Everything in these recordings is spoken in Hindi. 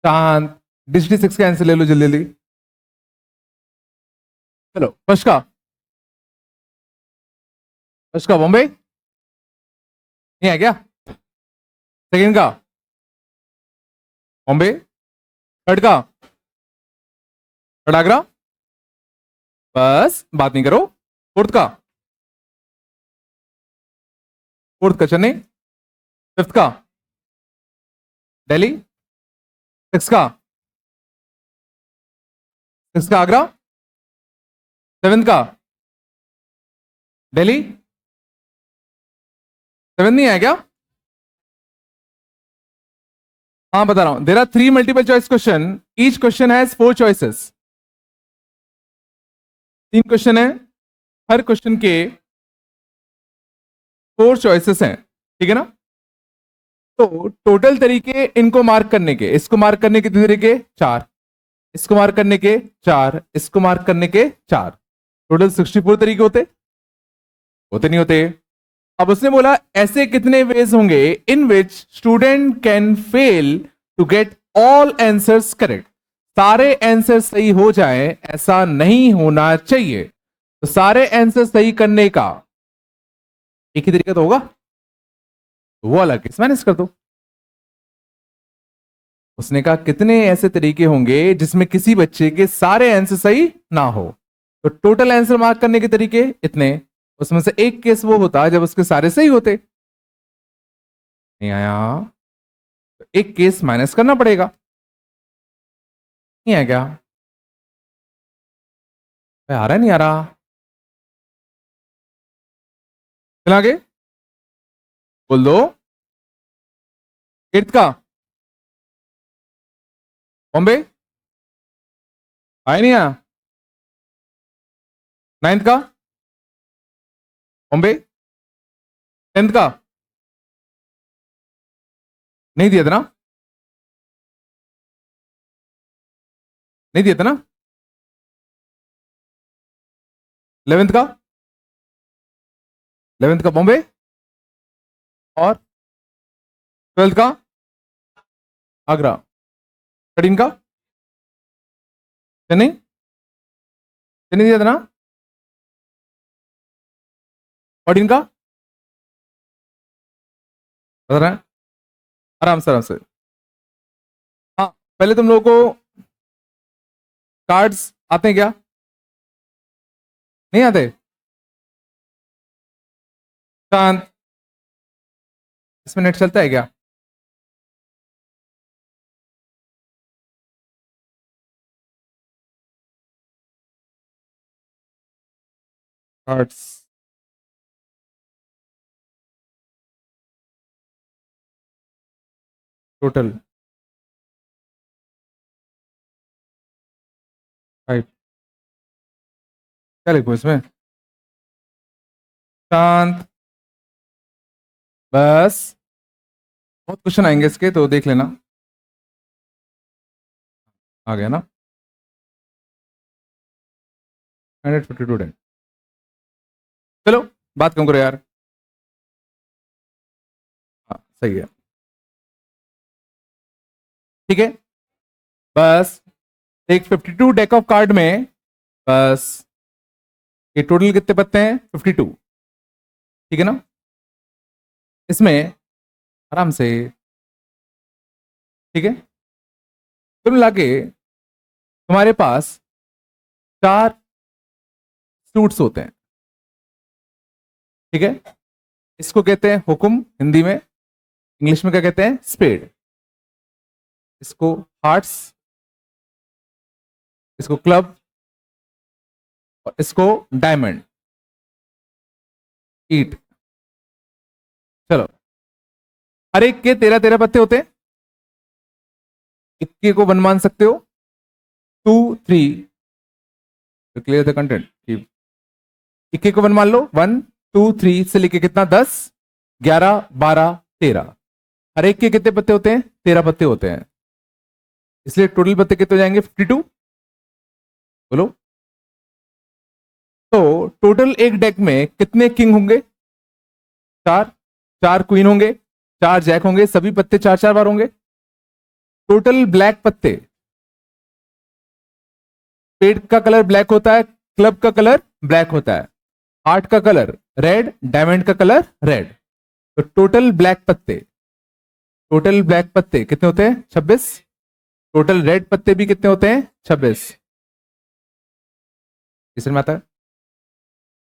शांत। डिस्ट्री सिक्स का आंसर ले लो जल्दी जल्दी। चलो फर्स्ट का, फर्स्ट का बॉम्बे नहीं है क्या? सेकंड का बॉम्बे, थर्ड का आगरा, बस बात नहीं करो। फोर्थ का, फोर्थ का चेन्नई, फिफ्थ का दिल्ली, सिक्स का, सिक्स का आगरा, सेवेंथ का दिल्ली, सेवेंथ नहीं है क्या? हाँ बता रहा हूं, there are 3 multiple choice question, each question has 4 choices. 3 question है, हर क्वेश्चन के 4 चॉइसेस हैं, ठीक है ना? तो टोटल तरीके इनको मार्क करने के, इसको मार्क करने के कितने तरीके? 4, इसको मार्क करने के 4, इसको मार्क करने के 4, टोटल 64 तरीके होते होते नहीं होते? अब उसने बोला ऐसे कितने वेज होंगे in which student can fail to get all answers correct, सारे आंसर सही हो जाए ऐसा नहीं होना चाहिए। तो सारे आंसर सही करने का एक ही तरीका तो होगा, तो वो अलग केस मैनेज कर दो। उसने कहा कितने ऐसे तरीके होंगे जिसमें किसी बच्चे के सारे आंसर सही ना हो, तो टोटल आंसर मार्क करने के तरीके इतने, उसमें से एक केस वो होता जब उसके सारे सही होते। नहीं आया तो एक केस माइनस करना पड़ेगा। नहीं है क्या? आ रहा नहीं आ रहा? चला आगे बोल दो। एट्थ का बॉम्बे आया नहीं आया? नाइन्थ का बॉम्बे, टेंथ का नहीं दिया था ना? नहीं दिया था ना? 11th का, 11th का बॉम्बे, और 12th का आगरा, 13 का चेन्नई, चेन्नई दिया था ना? 14 का बता रहा है, आराम से आराम से। हाँ पहले तुम लोगों को कार्ड्स आते हैं क्या? नहीं आते? शांत, इसमें नेट चलता है क्या? कार्ड्स टोटल 5, क्या लिखूं इसमें? शांत, बस बहुत क्वेश्चन आएंगे इसके तो देख लेना। आ गया ना? 152 डेन। चलो बात कम करो यार। हाँ सही है, ठीक है। बस एक 52 डेक ऑफ कार्ड में, बस ये टोटल कितने पत्ते हैं? 52, ठीक है ना? इसमें आराम से, ठीक है, कुल मिला के तुम्हारे पास 4 सूट्स होते हैं, ठीक है? इसको कहते हैं हुक्म हिंदी में, इंग्लिश में क्या कहते हैं? स्पेड। इसको हार्ट्स, इसको क्लब, और इसको डायमंड, ईट। चलो हर एक के 13-13 पत्ते होते हैं, इक्के को 1 मान सकते हो, 2 3, क्लियर द कंटेंट। इक्के को 1 मान लो, 1 2 3 से लेके कितना? 10 11 12 13। हर एक के कितने पत्ते होते हैं? 13 पत्ते होते हैं, इसलिए टोटल पत्ते कितने हो जाएंगे? 52। बोलो। तो टोटल एक डेक में कितने किंग होंगे? 4, 4 क्वीन होंगे, 4 जैक होंगे, सभी पत्ते 4-4 बार होंगे। टोटल ब्लैक पत्ते, स्पेड का कलर ब्लैक होता है, क्लब का कलर ब्लैक होता है, हार्ट का कलर रेड, डायमंड का कलर रेड। तो टोटल ब्लैक पत्ते, टोटल ब्लैक पत्ते कितने होते हैं? 26। टोटल रेड पत्ते भी कितने होते हैं? 26। इसमें आता है,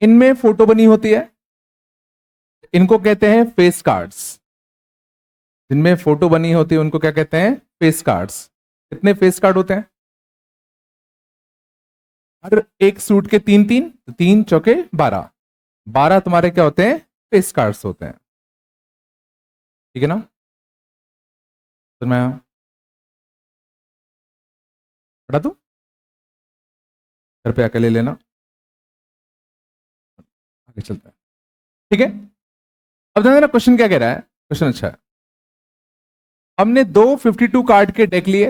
इनमें फोटो बनी होती है, इनको कहते हैं फेस कार्ड्स। जिनमें फोटो बनी होती है उनको क्या कहते हैं? Face cards. कितने फेस कार्ड होते हैं? हर एक सूट के 3 3, तो 3 चौके 12, 12 तुम्हारे क्या होते हैं? फेस कार्ड्स होते हैं। ठीक है ना? तो मैं पढ़ा दूं, घर पे आके ले लेना, आगे चलते हैं। ठीक है, अब ध्यान देना क्वेश्चन क्या कह रहा है। क्वेश्चन अच्छा है। हमने दो 52 कार्ड के डेक लिए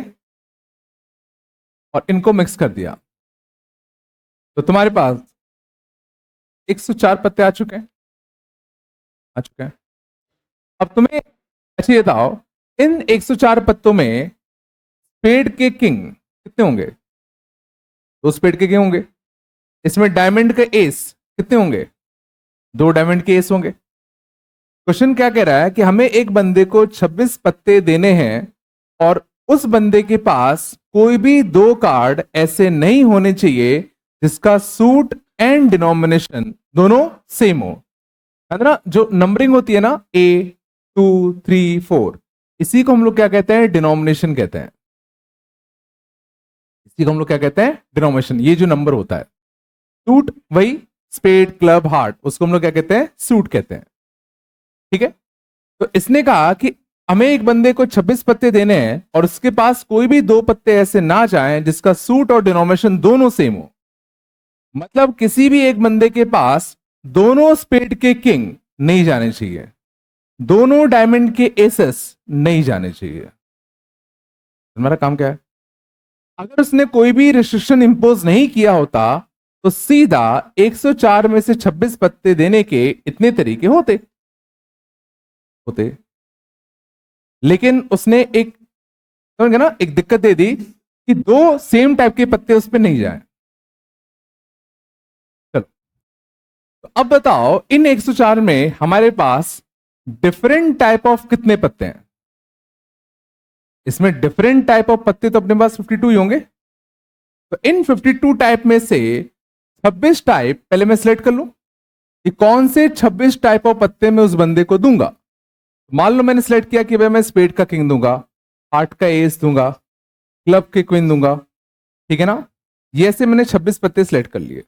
और इनको मिक्स कर दिया, तो तुम्हारे पास 104 पत्ते आ चुके हैं, आ चुके हैं। अब तुम्हें अच्छा ये बताओ, इन 104 पत्तों में स्पेड के किंग कितने होंगे? दो स्पेड के किंग होंगे। इसमें डायमंड के एस कितने होंगे? दो डायमंड के एस होंगे। क्वेश्चन क्या कह रहा है कि हमें एक बंदे को 26 पत्ते देने हैं और उस बंदे के पास कोई भी दो कार्ड ऐसे नहीं होने चाहिए जिसका सूट एंड डिनोमिनेशन दोनों सेम हो। है ना, जो नंबरिंग होती है ना, A 2 3 4, इसी को हम लोग क्या कहते हैं? डिनोमिनेशन कहते हैं। इसी को हम लोग क्या कहते हैं? डिनोमिनेशन। ये जो नंबर होता है, सूट वही स्पेड क्लब हार्ट, उसको हम लोग क्या कहते हैं? सूट कहते हैं। ठीक है, तो इसने कहा कि हमें एक बंदे को 26 पत्ते देने हैं और उसके पास कोई भी दो पत्ते ऐसे ना जाएं जिसका सूट और डिनोमिनेशन दोनों सेम हो। मतलब किसी भी एक बंदे के पास दोनों स्पेड के किंग नहीं जाने चाहिए, दोनों डायमंड के एसेस नहीं जाने चाहिए। हमारा काम क्या है? अगर उसने कोई भी रिस्ट्रिक्शन इंपोज नहीं किया होता तो सीधा 104 में से 26 पत्ते देने के इतने तरीके होते होते। लेकिन उसने एक, समझ गए ना, एक दिक्कत दे दी कि दो सेम टाइप के पत्ते उस पर नहीं जाए। चलो, तो अब बताओ इन 104 में हमारे पास डिफरेंट टाइप ऑफ कितने पत्ते हैं? इसमें डिफरेंट टाइप ऑफ पत्ते तो अपने पास 52 ही होंगे। तो इन 52 टाइप में से 26 टाइप पहले मैं सिलेक्ट कर लूं कि कौन से 26 टाइप ऑफ पत्ते मैं उस बंदे को दूंगा। मान लो मैंने सिलेक्ट किया कि भाई मैं स्पेड का किंग दूंगा, हार्ट का एस दूंगा, क्लब के क्वीन दूंगा। ठीक है ना, ये ऐसे मैंने 26 पत्ते सिलेक्ट कर लिए,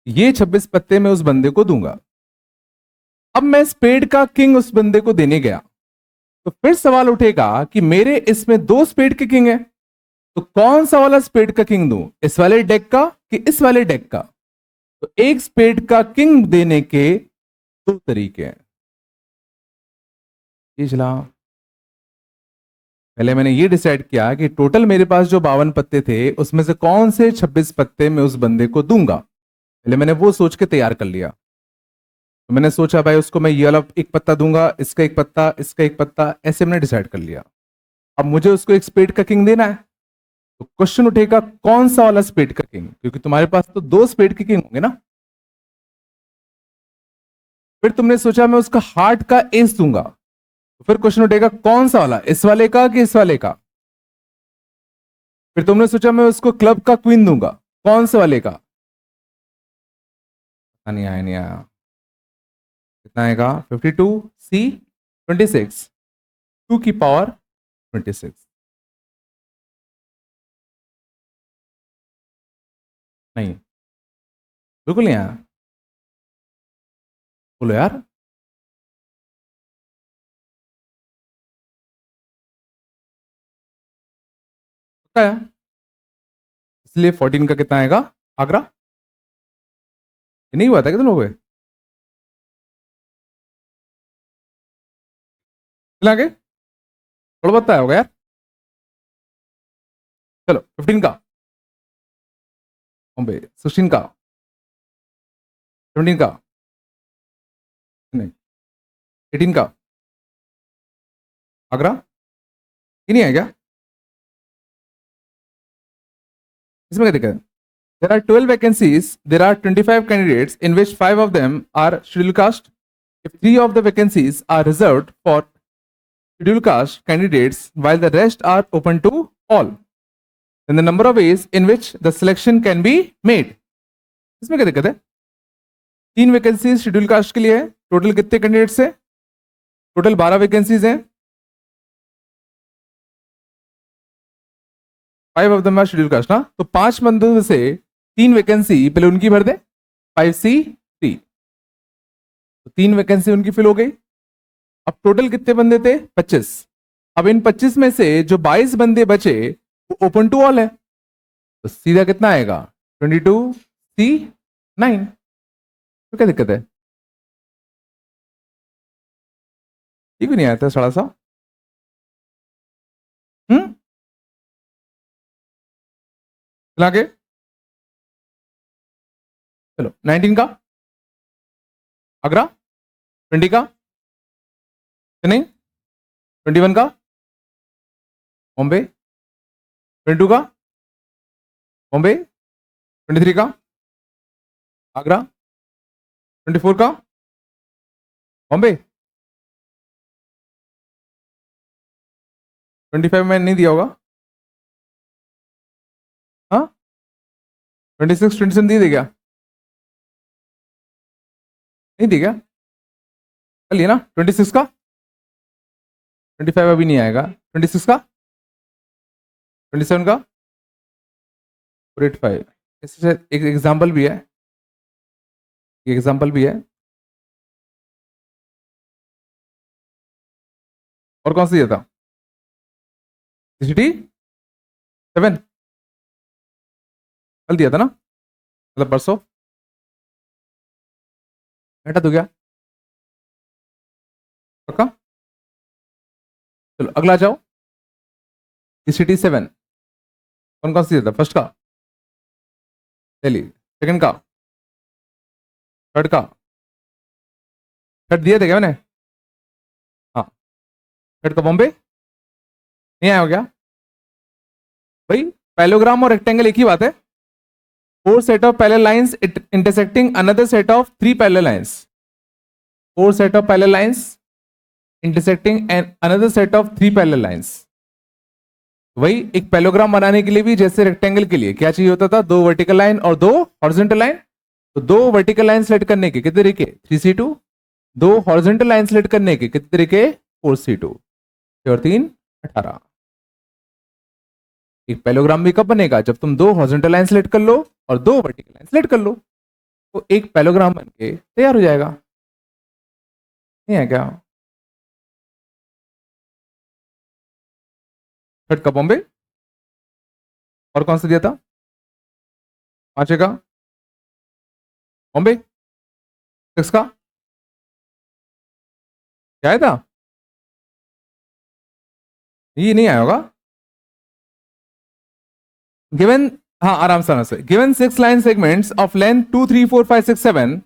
ये 26 पत्ते मैं उस बंदे को दूंगा। अब मैं स्पेड का किंग उस बंदे को देने गया, तो फिर सवाल उठेगा कि मेरे इसमें दो स्पेड के किंग है, तो कौन सा वाला स्पेड का किंग दूं? इस वाले डेक का कि इस वाले डेक का? तो एक स्पेड का किंग देने के दो तरीके हैं। चला, पहले मैंने ये डिसाइड किया कि टोटल मेरे पास जो 52 पत्ते थे उसमें से कौन से 26 पत्ते मैं उस बंदे को दूंगा। पहले मैंने वो सोच के तैयार कर लिया। तो मैंने सोचा भाई उसको मैं ये वाला एक पत्ता दूंगा, इसका एक पत्ता, इसका एक पत्ता, ऐसे मैंने डिसाइड कर लिया। अब मुझे उसको एक स्पेड का किंग देना है, तो क्वेश्चन उठेगा कौन सा वाला स्पेड का किंग, क्योंकि तुम्हारे पास तो दो स्पेड के किंग होंगे ना। फिर तुमने सोचा मैं उसका हार्ट का एस दूंगा, तो फिर क्वेश्चन उठेगा कौन सा वाला, इस वाले का कि इस वाले का। फिर तुमने सोचा मैं उसको क्लब का क्वीन दूंगा, कौन से वाले का? नहीं आया, नहीं आया। कितना आएगा? 52 C 26, 2 की पावर 26। नहीं, बिल्कुल नहीं आया। बोलो यार। पता है, इसलिए 14 का कितना आएगा? आगरा। ये नहीं हुआ था कितने लोग? चला आगे, थोड़ा बताया होगा यार। चलो 15 का, बॉम्बे 16 का, 17 का, नहीं 18 का, आगरा। ये नहीं है क्या? इसमें क्या दिक्कत है? There are 12 vacancies. There are 25 candidates, in which 5 of them are scheduled caste. If 3 of the vacancies are reserved for scheduled caste candidates, while the rest are open to all, then the number of ways in which the selection can be made. इसमें क्या दिक्कत है? 3 वैकेंसीज शेड्यूल कास्ट के लिए है. टोटल कितने कैंडिडेट्स है? टोटल 12 वैकेंसीज हैं. 5 of them are schedule caste ना. तो 5 बंदों में से 3 वैकेंसी पहले उनकी भर दे. 5C3. तो 3 वैकेंसी उनकी फिल हो गई. अब टोटल कितने बंदे थे? 25. अब इन 25 में से जो 22 बंदे बचे वो ओपन टू ऑल है. तो सीधा कितना आएगा? 22C9. तो क्या दिक्कत है? ये भी नहीं आता साड़ा सा. आगे चलो. 19 का आगरा, 20 का चेन्नई, 21 का बॉम्बे, 22 का बॉम्बे, 23 का आगरा, 24 का बॉम्बे, 25 में नहीं दिया होगा. हाँ 26 27 दे क्या? नहीं दी क्या? चलिए ना. 26 का 25 अभी नहीं आएगा. 26 का 27 का 85. इससे एक एग्जाम्पल भी है. एग्जाम्पल भी है. और कौन सा दिया था? सिटी 7 कल दिया था ना, मतलब परसों. हटा तो क्या? पक्का. चलो अगला जाओ. सिटी 7 कौन कौन सा दिया था? फर्स्ट का दिल्ली, सेकंड का, थर्ड का. थर्ड दिया था क्या मैंने? हाँ. थर्ड का बॉम्बे नहीं आया हो क्या भाई? पैलोग्राम और रेक्टेंगल एक ही बात है. 4 set of parallel lines intersecting another set of 3 parallel lines. 4 set of parallel lines intersecting another set of 3 parallel lines. वही एक पैलोग्राम बनाने के लिए भी जैसे रेक्टेंगल के लिए क्या चाहिए होता था? 2 वर्टिकल लाइन और 2 हॉरिजॉन्टल लाइन. तो 2 वर्टिकल लाइन सेलेक्ट करने के कितने तरीके? 3C2. 2 हॉरिजॉन्टल लाइन सेलेक्ट करने के कितने तरीके? 4C2. और 3 18. एक पैलोग्राम भी कब बनेगा? जब तुम 2 हॉरिजॉन्टल लाइन सेलेक्ट कर लो और 2 वर्टिकल लाइन सेलेक्ट कर लो, तो एक पैलोग्राम बनके तैयार हो जाएगा. नहीं है क्या? थर्ड का बॉम्बे. और कौन सा दिया था? 5 का बॉम्बे. 6 का क्या आया था? ये नहीं आया होगा. गिवन, हाँ आराम से. Given 6 line segments of length 2 3 4 5 6 7,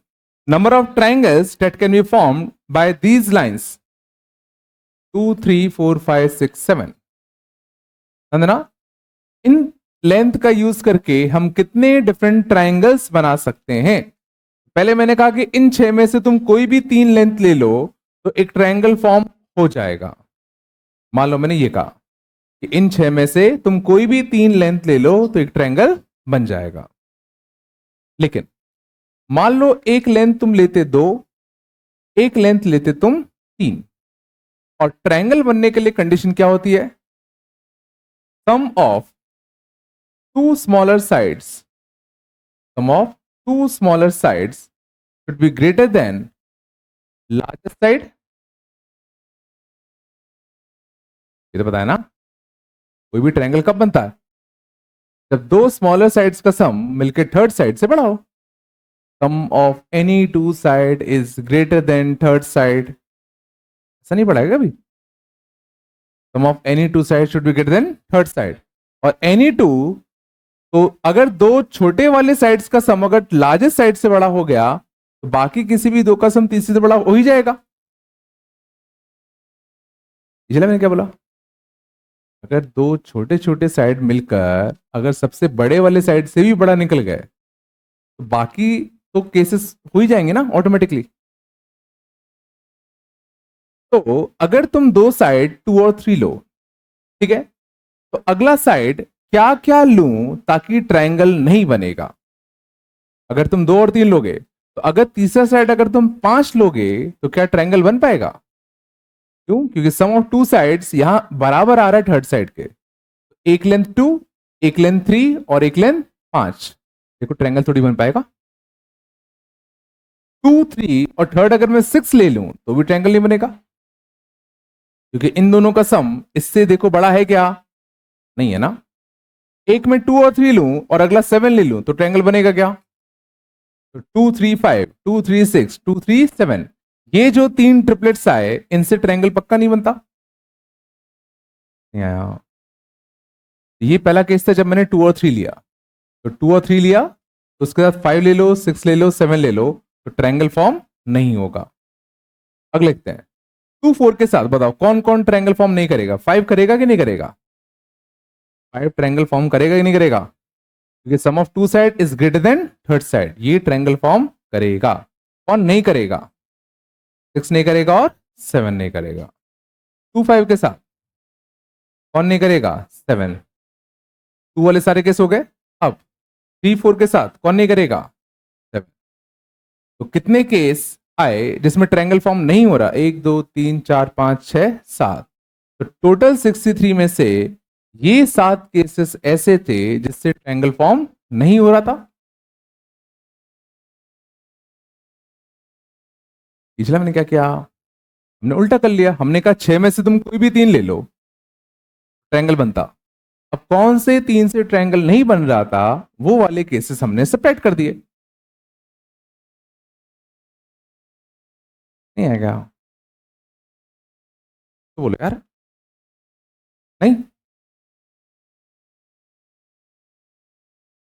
number of triangles that can be formed by these lines 2 3 4 5 6 7. समझना? इन लेंथ का यूज करके हम कितने डिफरेंट ट्राइंगल्स बना सकते हैं. पहले मैंने कहा कि इन 6 में से तुम कोई भी 3 लेंथ ले लो तो एक ट्राइंगल फॉर्म हो जाएगा. मान लो मैंने ये कहा कि इन 6 में से तुम कोई भी 3 लेंथ ले लो तो एक ट्रायंगल बन जाएगा. लेकिन मान लो एक लेंथ तुम लेते 2, एक लेंथ लेते तुम 3, और ट्रायंगल बनने के लिए कंडीशन क्या होती है? Sum of 2 smaller sides, sum of 2 smaller sides should be greater than largest side. ये तो पता है ना. कोई भी ट्रायंगल कब बनता है? जब 2 स्मॉलर साइड्स का सम मिलकर थर्ड साइड से बड़ा हो. Sum of any 2 side is greater than third side. ऐसा नहीं पढ़ाएगा अभी. Sum of any 2 side should be greater than third side. और एनी 2, तो अगर 2 छोटे वाले साइड्स का सम अगर लार्जेस्ट साइड से बड़ा हो गया तो बाकी किसी भी 2 का सम तीसरे से बड़ा हो ही जाएगा. इसलिए मैंने क्या बोला? अगर दो छोटे छोटे साइड मिलकर अगर सबसे बड़े वाले साइड से भी बड़ा निकल गए तो बाकी तो केसेस हो ही जाएंगे ना ऑटोमेटिकली। तो अगर तुम दो साइड 2 और 3 लो, ठीक है, तो अगला साइड क्या क्या लूं ताकि ट्रायंगल नहीं बनेगा। अगर तुम 2 और 3 लोगे तो अगर तीसरा साइड अगर तुम 5 लोगे तो क्या ट्रायंगल बन पाएगा? क्यों? क्योंकि सम ऑफ टू साइड्स यहां बराबर आ रहा है थर्ड साइड के। एक लेंथ 2, एक लेंथ 3 और एक लेंथ 5। देखो ट्रायंगल थोड़ी बन पाएगा। 2 3 और थर्ड अगर मैं 6 ले लूं तो भी ट्रायंगल नहीं बनेगा, क्योंकि इन दोनों का सम इससे देखो बड़ा है क्या? नहीं है ना। एक में 2 और 3 लूं और अगला 7 ले लूं तो ट्रायंगल बनेगा क्या? तो 2 3 5, 2 3 6, 2 3 7, ये जो तीन ट्रिपलेट्स आए इनसे ट्रायंगल पक्का नहीं बनता। नहीं आया। ये पहला केस था जब मैंने 2 और 3 लिया, तो 2 और 3 लिया तो उसके साथ 5 ले लो, 6 ले लो, 7 ले लो, तो ट्रायंगल फॉर्म नहीं होगा। अगले लिखते हैं 2 4 के साथ बताओ कौन कौन ट्रायंगल फॉर्म नहीं करेगा? 5 करेगा कि नहीं करेगा? 5 ट्रायंगल फॉर्म करेगा कि नहीं करेगा? क्योंकि sum of two side is greater than third side, ये ट्रायंगल फॉर्म करेगा। कौन नहीं करेगा? 6 नहीं करेगा और 7 नहीं करेगा। 2 5 के साथ कौन नहीं करेगा? 7। 2 वाले सारे केस हो गए। अब 3 4 के साथ कौन नहीं करेगा? 7। तो कितने केस आए जिसमें ट्रायंगल फॉर्म नहीं हो रहा? 1 2 3 4 5 6 7। तो टोटल 63 में से ये 7 केसेस ऐसे थे जिससे ट्रायंगल फॉर्म नहीं हो रहा था। पिछला मैंने क्या किया? हमने उल्टा कर लिया। हमने कहा 6 में से तुम कोई भी 3 ले लो, ट्रायंगल बनता। अब कौन से 3 से ट्रायंगल नहीं बन रहा था वो वाले केसेस हमने सेपरेट कर दिए। नहीं आएगा तो बोलो यार। नहीं,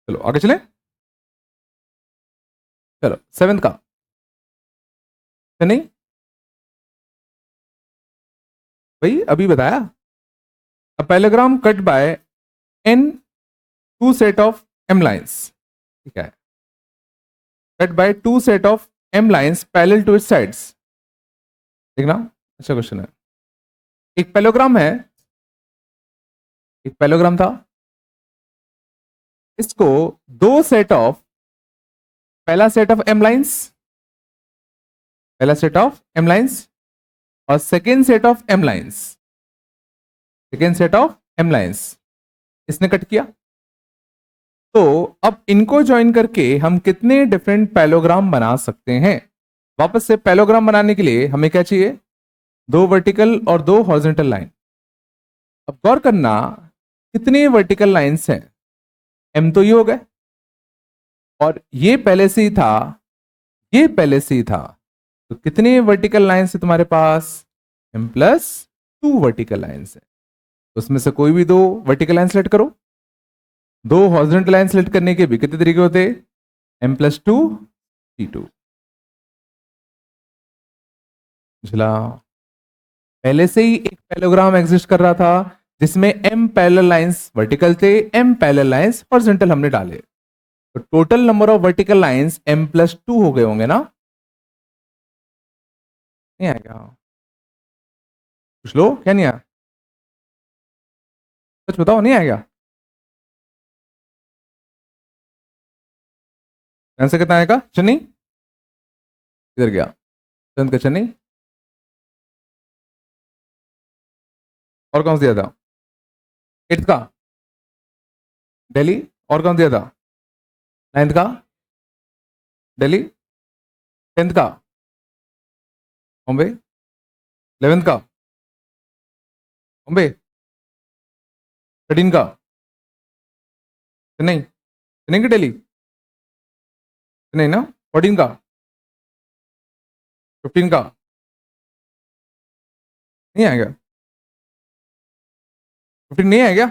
चलो आगे चले। चलो 7th का। तो नहीं भाई अभी बताया। A parallelogram cut by n two set of m lines, ठीक है, cut by two set of m lines parallel to its sides। देखना अच्छा क्वेश्चन है। एक पैलोग्राम है, एक पैलोग्राम था, इसको दो सेट ऑफ, पहला सेट ऑफ m लाइंस, पहला सेट ऑफ m लाइंस और second set of m lines, second set of m lines इसने कट किया। तो अब इनको ज्वाइन करके हम कितने डिफरेंट पैलोग्राम बना सकते हैं? वापस से पैलोग्राम बनाने के लिए हमें क्या चाहिए? 2 वर्टिकल और 2 हॉरिजॉन्टल लाइन। अब गौर करना कितने वर्टिकल लाइंस हैं? m तो ये हो गए और ये पहले से ही था, ये पहले से ही था, तो कितने वर्टिकल लाइंस है तुम्हारे पास? m+2 वर्टिकल लाइंस है। उसमें से कोई भी 2 वर्टिकल लाइन सेलेक्ट करो। 2 हॉरिजॉन्टल लाइन सेलेक्ट करने के भी कितने तरीके होते? m+2 c2। चला पहले से ही एक पैरेललोग्राम एग्जिस्ट कर रहा था जिसमें m पैरेलल लाइंस वर्टिकल थे, m पैरेलल लाइंस हॉरिजॉन्टल हमने डाले, तो total number of vertical lines m+2 हो गए होंगे ना? नहीं आएगा? पूछ लो क्या नहीं आया? सच बताओ नहीं आएगा? आंसर कितना आएगा? चन्नी इधर गया, चंद का चन्नी। और कौन सा दिया था? 8th का दिल्ली। और कौन दिया था? 9th का दिल्ली। 10th का बॉम्बे। 11th का बॉम्बे। 13 का चेन्नई। चेन्नई की दिल्ली। चेन्नई ना। 14 का, 15 का नहीं आएगा? 15 नहीं आएगा?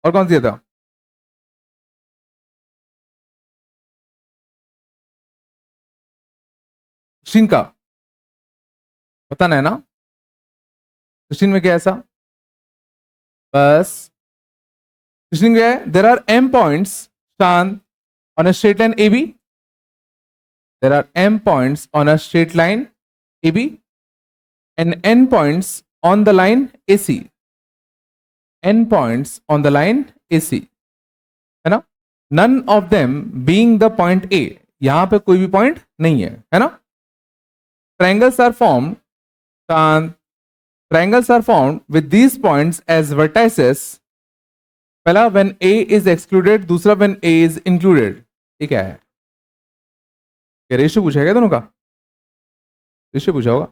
और कौन सा दिया था? का बताना है ना? 16 में क्या है ऐसा? बस 16 क्या है? देर आर m पॉइंट्स शांत on a straight line AB. There are m points on a straight line AB and n points on the line AC. N points on the line AC, है ना? None of them being the point A. यहां पे कोई भी पॉइंट नहीं है ना? Triangles are formed. Triangles are formed with these points as vertices. पहला when A is excluded, दूसरा when A is included. ये क्या है? क्या रेशियो पूछा है दोनों का? रेशियो पूछा होगा.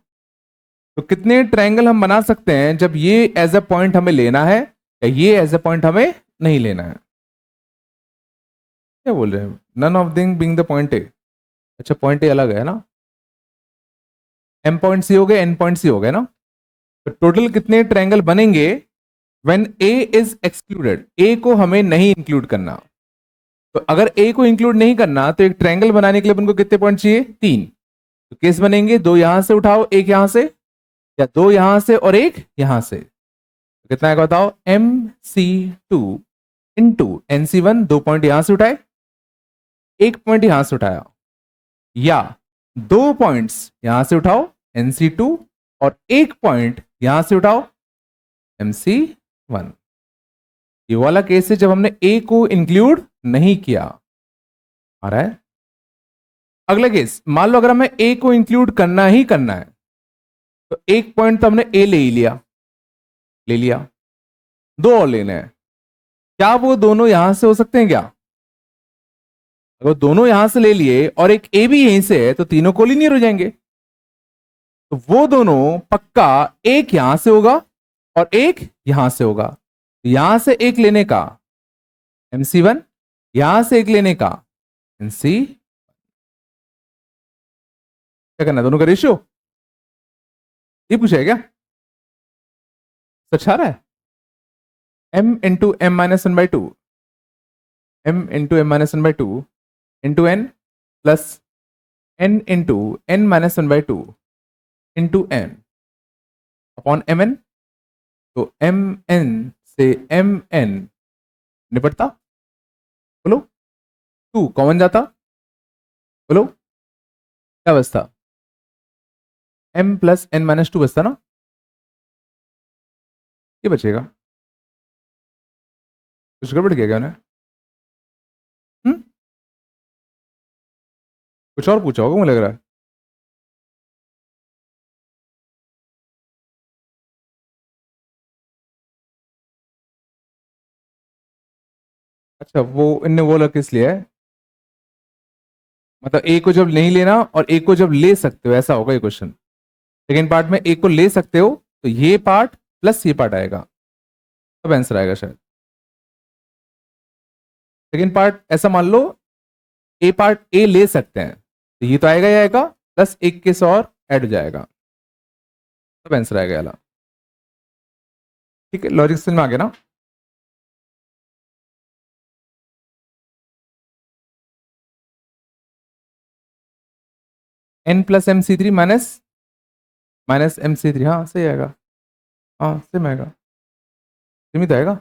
तो कितने ट्रायंगल हम बना सकते हैं जब ये एज अ पॉइंट हमें लेना है या ये एज अ पॉइंट हमें नहीं लेना है? क्या बोल रहे हैं? None of thing being the point A. अच्छा पॉइंट ए अलग है ना? m पॉइंट सी हो गए, n पॉइंट सी हो गए ना? तो टोटल कितने ट्रायंगल बनेंगे when a is excluded? a को हमें नहीं इंक्लूड करना. तो अगर a को इंक्लूड नहीं करना तो एक ट्रायंगल बनाने के लिए उनको कितने पॉइंट चाहिए? 3. तो केस बनेंगे, 2 यहां से उठाओ, एक यहां से, या 2 यहां से और एक यहां से. तो कितना है बताओ? MC2 into NC1. 2 पॉइंट यहां से उठाए, 1 पॉइंट यहां से उठाया, या 2 पॉइंट्स यहां से उठाओ NC2 और 1 पॉइंट यहां से उठाओ MC1. ये वाला केस है जब हमने A को इंक्लूड नहीं किया. आ रहा है? अगला केस, मान लो अगर हमें A को इंक्लूड करना ही करना है तो 1 पॉइंट तो हमने A ले ही लिया, ले लिया, 2 और लेने हैं. क्या वो दोनों यहां से हो सकते हैं क्या? अगर दोनों यहां से ले लिए और एक A भी यहीं से है तो तीनों कोलिनियर हो जाएंगे. तो वो दोनों पक्का एक यहां से होगा और एक यहां से होगा. यहां से एक लेने का MC1, यहां से एक लेने का NC. क्या करना? दोनों का रेशियो ये पूछा है क्या? सच आ रहा है? m into m minus 1/2, m into m minus 1/2 into n plus n into n minus 1/2 into n upon mn. तो mn से mn निपटता, बोलो 2 कॉमन जाता, बोलो क्या बचता? m प्लस n माइनस 2 बचता ना? ये बचेगा. कुछ गड़बड़ किया क्या उन्हें? कुछ और पूछा होगा मुझे लग रहा है. अच्छा वो इनने वो लग किस लिए है? मतलब ए को जब नहीं लेना और ए को जब ले सकते हो, ऐसा होगा ये क्वेश्चन. सेकेंड पार्ट में ए को ले सकते हो तो ये पार्ट प्लस ये पार्ट आएगा, तब आंसर आएगा शायद. सेकेंड पार्ट ऐसा मान लो ए पार्ट ए ले सकते हैं तो ये तो आएगा ही आएगा, प्लस एक केस और ऐड हो जाएगा, तब आंसर आएगा वाला. ठीक है, लॉजिक समझ में आ गया ना? n plus MC3 minus minus MC3. हाँ सही आएगा, हाँ सेम आएगा, सेम ही तो आएगा.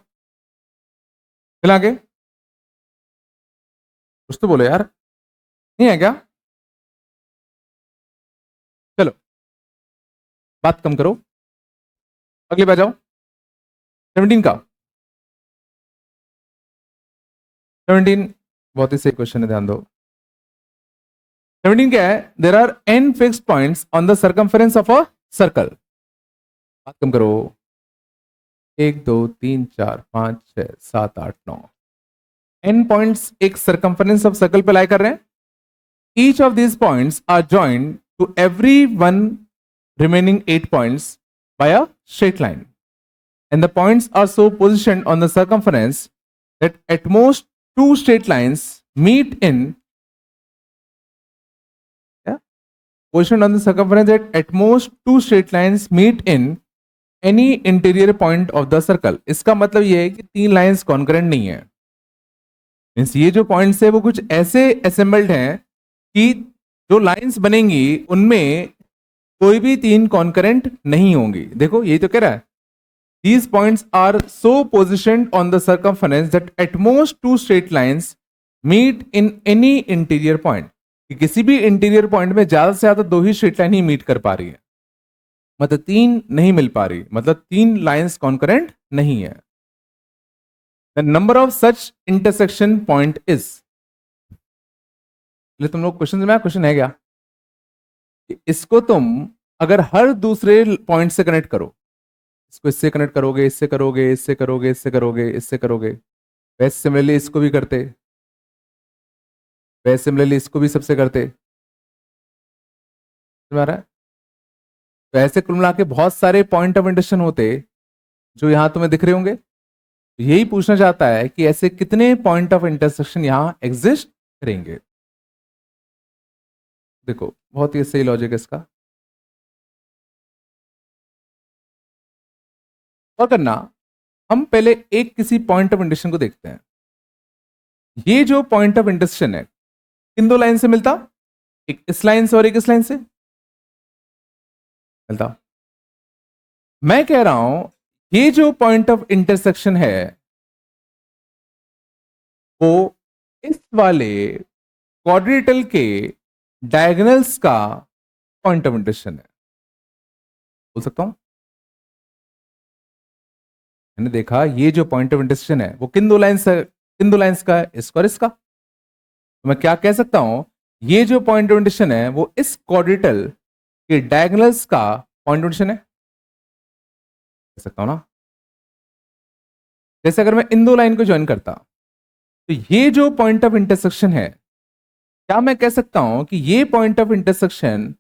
चल आगे, कुछ तो बोलो यार, नहीं है क्या? चलो बात कम करो, अगले पे जाओ. 17 का 17 बहुत ही सही क्वेश्चन है, ध्यान दो. 17 क्या है? There are n fixed points on the circumference of a circle. बात कम करो. 1 2 3 4 5 6 7 8 9 n पॉइंट्स एक सर्कमफरेंस ऑफ सर्कल पे लाई कर रहे हैं. Each of these points are joined to every one remaining 8 points by a straight line, and the points are so positioned on the circumference that at most 2 straight lines meet in positioned on the circumference that at most 2 straight lines meet in any interior point of the circle. इसका मतलब ये है कि 3 लाइंस कॉन्करेंट नहीं है. मींस ये जो पॉइंट्स है वो कुछ ऐसे असेंबल्ड हैं कि जो लाइंस बनेंगी उनमें कोई भी 3 कॉन्करेंट नहीं होंगी. देखो यही तो कह रहा है, These points are so positioned on the circumference that at most two straight lines meet in any interior point. कि किसी भी इंटीरियर पॉइंट में ज्यादा से ज्यादा दो ही स्ट्रेट लाइन ही मीट कर पा रही है, मतलब तीन नहीं मिल पा रही, मतलब तीन लाइंस कॉन्करेंट नहीं है. The number of such intersection point is. तुम लोग क्वेश्चन है क्या कि इसको तुम अगर हर दूसरे पॉइंट से कनेक्ट करो, इसको इससे कनेक्ट करोगे, इससे करोगे, इससे करोगे, इससे करोगे, इससे करोगे, वैसे सिमिलरली इसको भी करते, वैसे सिमिलरली इसको भी सबसे करते. समझ आ रहा है? तो ऐसे कुल मिला के बहुत सारे पॉइंट ऑफ इंटरसेक्शन होते जो यहां तुम्हें दिख रहे होंगे. यही पूछना चाहता है कि ऐसे कितने पॉइंट ऑफ इंटरसेक्शन यहां एग्जिस्ट करेंगे. देखो बहुत ही सही लॉजिक है इसका. और करना, हम पहले एक किसी पॉइंट ऑफ इंटरसेक्शन को देखते हैं. ये जो पॉइंट ऑफ इंटरसेक्शन है किन दो लाइन से मिलता? एक इस लाइन से और एक इस लाइन से मिलता. मैं कह रहा हूं ये जो पॉइंट ऑफ इंटरसेक्शन है वो इस वाले क्वाड्रेटल के डायगोनल्स का पॉइंट ऑफ इंटरसेक्शन है. बोल सकता हूं? मैंने देखा ये जो पॉइंट ऑफ इंटरसेक्शन है वो किन दो लाइंस का है? इसका और इसका. तो मैं क्या कह सकता हूं, ये जो पॉइंट ऑफ इंटरसेक्शन है वो इस क्वाड्रेटल के डायगोनल्स का पॉइंट ऑफ इंटरसेक्शन है. कह सकता हूं ना. जैसे अगर मैं इन दो लाइन को ज्वाइन करता तो ये जो पॉइंट ऑफ इंटरसेक्शन है, क्या मैं कह सकता हूं कि ये पॉइंट ऑफ इंटरसेक्शन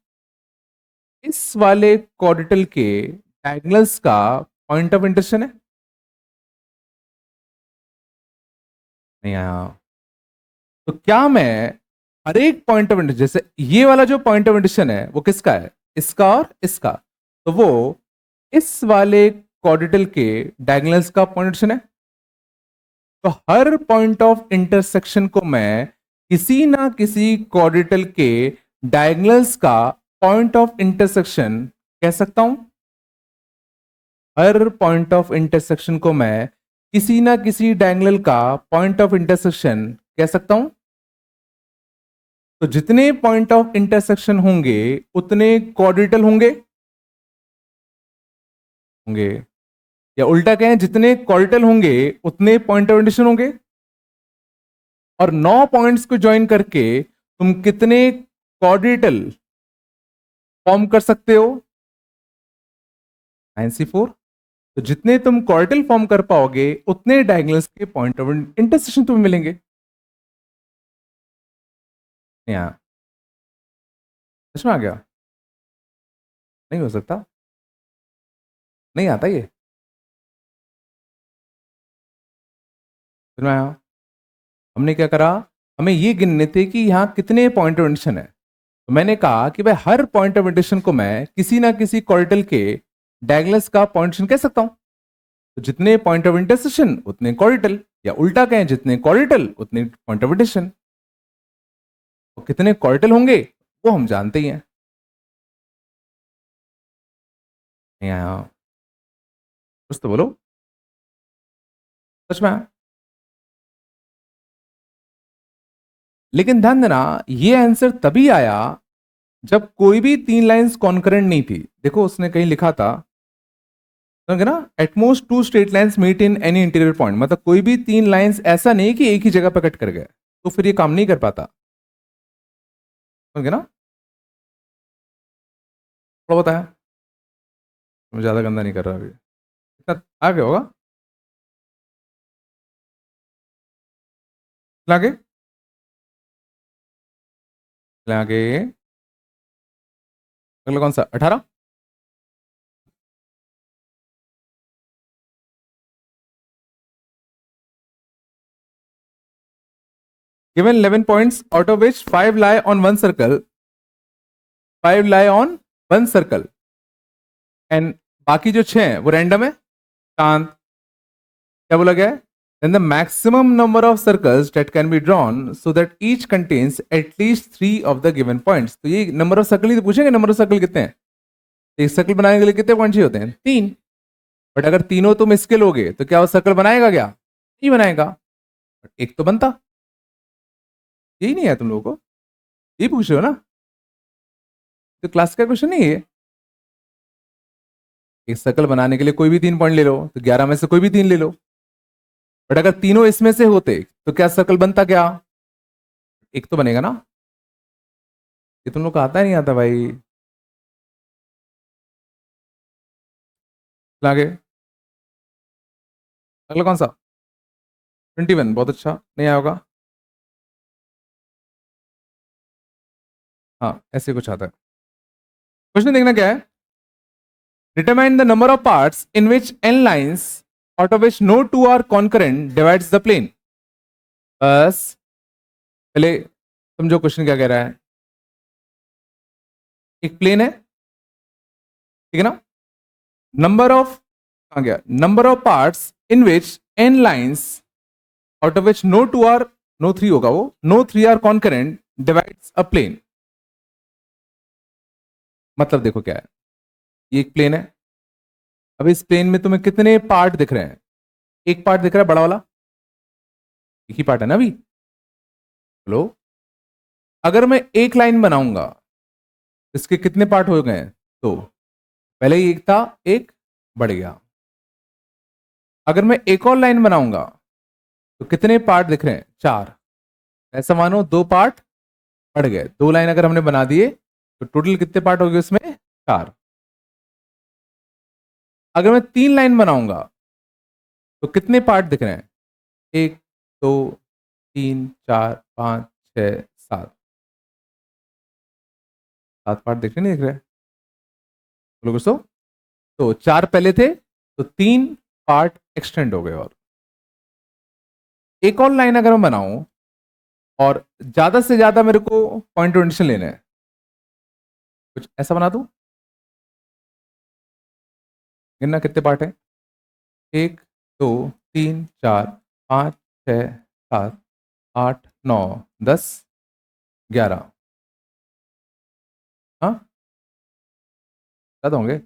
इस वाले क्वाड्रेटल के डायगोनल्स का पॉइंट ऑफ इंटरसेक्शन है? नहीं आया. तो क्या मैं हर एक पॉइंट ऑफ इंटरसेक्शन, जैसे ये वाला जो पॉइंट ऑफ इंटरसेक्शन है वो किसका है? इसका और इसका. तो वो इस वाले क्वाड्रेटल के डायगोनल्स का पॉइंट ऑफ इंटरसेक्शन है. तो हर पॉइंट ऑफ इंटरसेक्शन को मैं किसी ना किसी क्वाड्रेटल के डायगोनल्स का पॉइंट ऑफ इंटरसेक्शन कह सकता हूं. हर पॉइंट ऑफ इंटरसेक्शन को मैं किसी ना किसी डायगोनल का पॉइंट ऑफ इंटरसेक्शन कह सकता हूं. तो जितने पॉइंट ऑफ इंटरसेक्शन होंगे उतने क्वाड्रेटल होंगे होंगे या उल्टा कहें, जितने क्वाड्रेटल होंगे उतने पॉइंट ऑफ इंटरसेक्शन होंगे. और 9 पॉइंट्स को ज्वाइन करके तुम कितने क्वाड्रेटल फॉर्म कर सकते हो? 9c4. तो जितने तुम क्वाड्रेटल फॉर्म कर पाओगे उतने डायगोनल्स के पॉइंट ऑफ इंटरसेक्शन तुम्हें मिलेंगे. यहां समझ में आ गया? नहीं हो सकता, नहीं आता ये. समझ में आया? हमने क्या करा, हमें ये गिनने थे कि यहां कितने पॉइंट ऑफ इंटरसेक्शन है. तो मैंने कहा कि भाई हर पॉइंट ऑफ इंटरसेक्शन को मैं किसी ना किसी क्वाड्रेटल के डायगोनल्स का पॉइंट ऑफ इंटरसेक्शन कह सकता हूं. तो जितने पॉइंट ऑफ इंटरसेक्शन उतने क्वाड्रेटल, या उल्टा कहें जितने क्वाड्रेटल उतने पॉइंट ऑफ इंटरसेक्शन. तो कितने क्वाड्रेटल होंगे वो हम जानते ही हैं. यहां कुछ तो बोलो. सच में. लेकिन ध्यान देना ये आंसर तभी आया जब कोई भी तीन लाइंस कॉन्करेंट नहीं थी. देखो उसने कहीं लिखा था ना, at most two straight lines meet in any interior point, मतलब कोई भी तीन लाइंस ऐसा नहीं कि एक ही जगह पर कट कर गए, तो फिर ये काम नहीं कर पाता. समझ ना? थोड़ा बताया, मैं ज्यादा गंदा नहीं कर रहा अभी. इतना आ गया होगा. आगे आगे अगला कौन सा? 18. Given 11 points, out of which 5 lie on one circle, 5 lie on one circle, and बाकी जो 6 हैं वो रैंडम है. शांत. क्या बोला गया है? Then the maximum number of circles that can be drawn so that each contains at least 3 of the given points. तो ये नंबर ऑफ सर्कल ही तो पूछेंगे. नंबर ऑफ सर्कल कितने हैं? एक सर्कल बनाने के लिए कितने पॉइंट चाहिए होते हैं? 3. बट अगर तीनों तुम इसके लोगे तो क्या वो सर्कल बनाएगा क्या? नहीं बनाएगा। बट एक तो बनता। यही नहीं है तुम लोगों को? यही पूछ रहे हो ना? तो क्लास का क्वेश्चन नहीं है। एक सर्कल बनाने के लिए कोई भी 3 पॉइंट ले लो, तो 11 में से कोई भी 3 ले लो। बट अगर तीनों इसमें से होते तो क्या सर्कल बनता क्या? एक तो बनेगा ना। ये तुम लोग को आता है नहीं आता भाई? आगे अगला कौन सा? 21, बहुत अच्छा। नहीं आया होगा। हाँ ऐसे कुछ आता है। क्वेश्चन देखना क्या है? Determine the number of parts in which n lines out of which no two are concurrent divides the plane। बस पहले समझो क्वेश्चन क्या कह रहा है। एक प्लेन है, ठीक है ना? नंबर ऑफ, कहां गया? Number of parts in which n lines out of which no two are, no three होगा वो, no three are concurrent divides a plane। मतलब देखो क्या है, ये एक प्लेन है। अब इस प्लेन में तुम्हें कितने पार्ट दिख रहे हैं? एक पार्ट दिख रहा है बड़ा वाला, एक ही पार्ट है ना अभी। हेलो, अगर मैं एक लाइन बनाऊंगा इसके कितने पार्ट हो गए? तो पहले ही एक था, एक बढ़ गया। अगर मैं एक और लाइन बनाऊंगा तो कितने पार्ट दिख रहे हैं? 4। ऐसा मानो 2 पार्ट बढ़ गए। 2 लाइन अगर हमने बना दिए तो टोटल कितने पार्ट हो गए उसमें? 4। अगर मैं 3 लाइन बनाऊंगा तो कितने पार्ट दिख रहे हैं? 1 2 3 4 5 6 7। 7 पार्ट दिख रहे नहीं दिख रहे? बोलो कुछ तो 4 पहले थे तो 3 पार्ट एक्सटेंड हो गए। और एक और लाइन अगर मैं बनाऊं और ज्यादा से ज्यादा मेरे को पॉइंट ओरिएंटेशन लेना है, कुछ ऐसा बना दूं। गिनना कितने पार्ट है? 1 2 3 4 5 6 7 8 9 10 11। हाँ ज्यादा होंगे।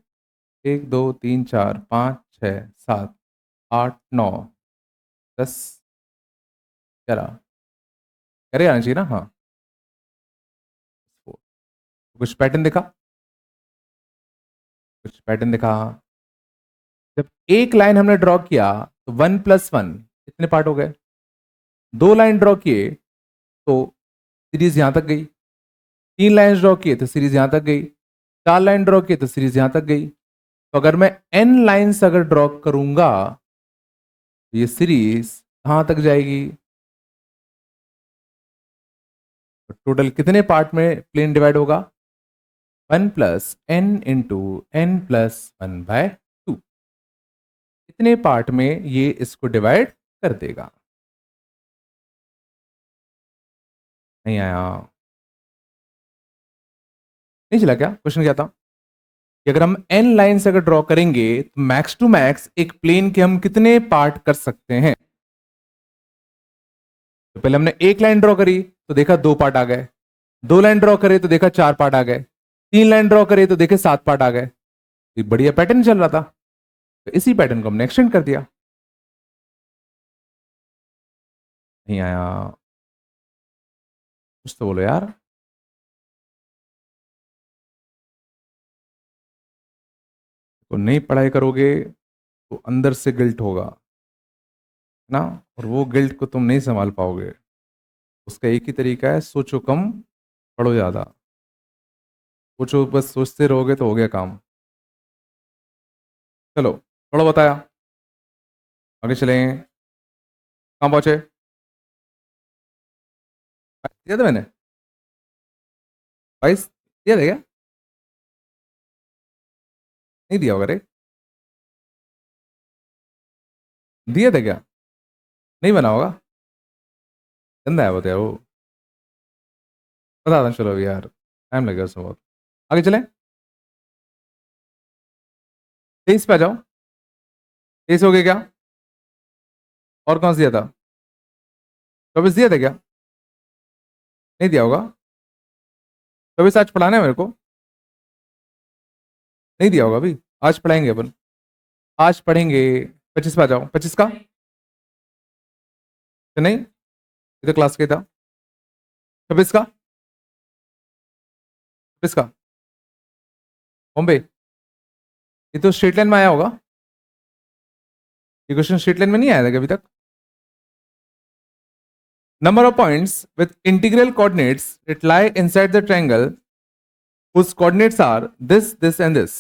1 2 3 4 5 6 7 8 9 10 11। करे आना चाहिए ना? हाँ। कुछ पैटर्न दिखा? कुछ पैटर्न दिखा? जब एक लाइन हमने ड्रॉ किया तो 1 + 1 कितने पार्ट हो गए? 2 लाइन ड्रॉ किए तो सीरीज यहां तक गई। 3 लाइन ड्रॉ किए तो सीरीज यहां तक गई। 4 लाइन ड्रॉ किए तो सीरीज यहां तक गई। तो अगर मैं n लाइन्स अगर ड्रॉ करूंगा तो ये सीरीज कहां तक जाएगी? तो टोटल कितने पार्ट में प्लेन डिवाइड होगा? 1 + n इंटू n+1/2। कितने पार्ट में ये इसको डिवाइड कर देगा? नहीं आया? नहीं चला क्या? क्वेश्चन क्या था कि अगर हम n लाइन से अगर ड्रॉ करेंगे तो मैक्स टू मैक्स एक प्लेन के हम कितने पार्ट कर सकते हैं? तो पहले हमने एक लाइन ड्रॉ करी तो देखा 2 पार्ट आ गए। 2 लाइन ड्रॉ करे तो देखा 4 पार्ट आ गए। 3 लाइन ड्रॉ करे तो देखे 7 पार्ट आ गए। एक बढ़िया पैटर्न चल रहा था, तो इसी पैटर्न को हमने एक्सटेंड कर दिया। नहीं आया? कुछ तो बोलो यार। तो नहीं पढ़ाई करोगे तो अंदर से गिल्ट होगा ना, और वो गिल्ट को तुम नहीं संभाल पाओगे। उसका एक ही तरीका है, सोचो कम पढ़ो ज्यादा। सोचो, बस सोचते रहोगे तो हो गया काम। चलो थोड़ा बताया, आगे चलें। कहाँ पहुंचे? दिया था मैंने 22 दिया था क्या? नहीं दिया होगा रे। दिया था क्या? नहीं बना होगा। गंदा है बताया वो। बता दें चलो अभी यार, टाइम लगेगा उसमें बहुत। आगे चलें, 23 पे आ जाओ। 23 हो गया क्या? और कौन सा दिया था? 24 दिया था क्या? नहीं दिया होगा। 24 आज पढ़ाना है मेरे को। नहीं दिया होगा अभी, आज पढ़ाएंगे अपन। आज पढ़ेंगे 25 पे आ जाओ। 25 का नहीं, ये तो क्लास के था। 26 का, 26 का बॉम्बे, ये तो स्ट्रेट लाइन में आया होगा। ये क्वेश्चन स्ट्रेट लाइन में नहीं आया था अभी तक। Number of points with integral coordinates that lie inside the triangle whose coordinates are this, this and this.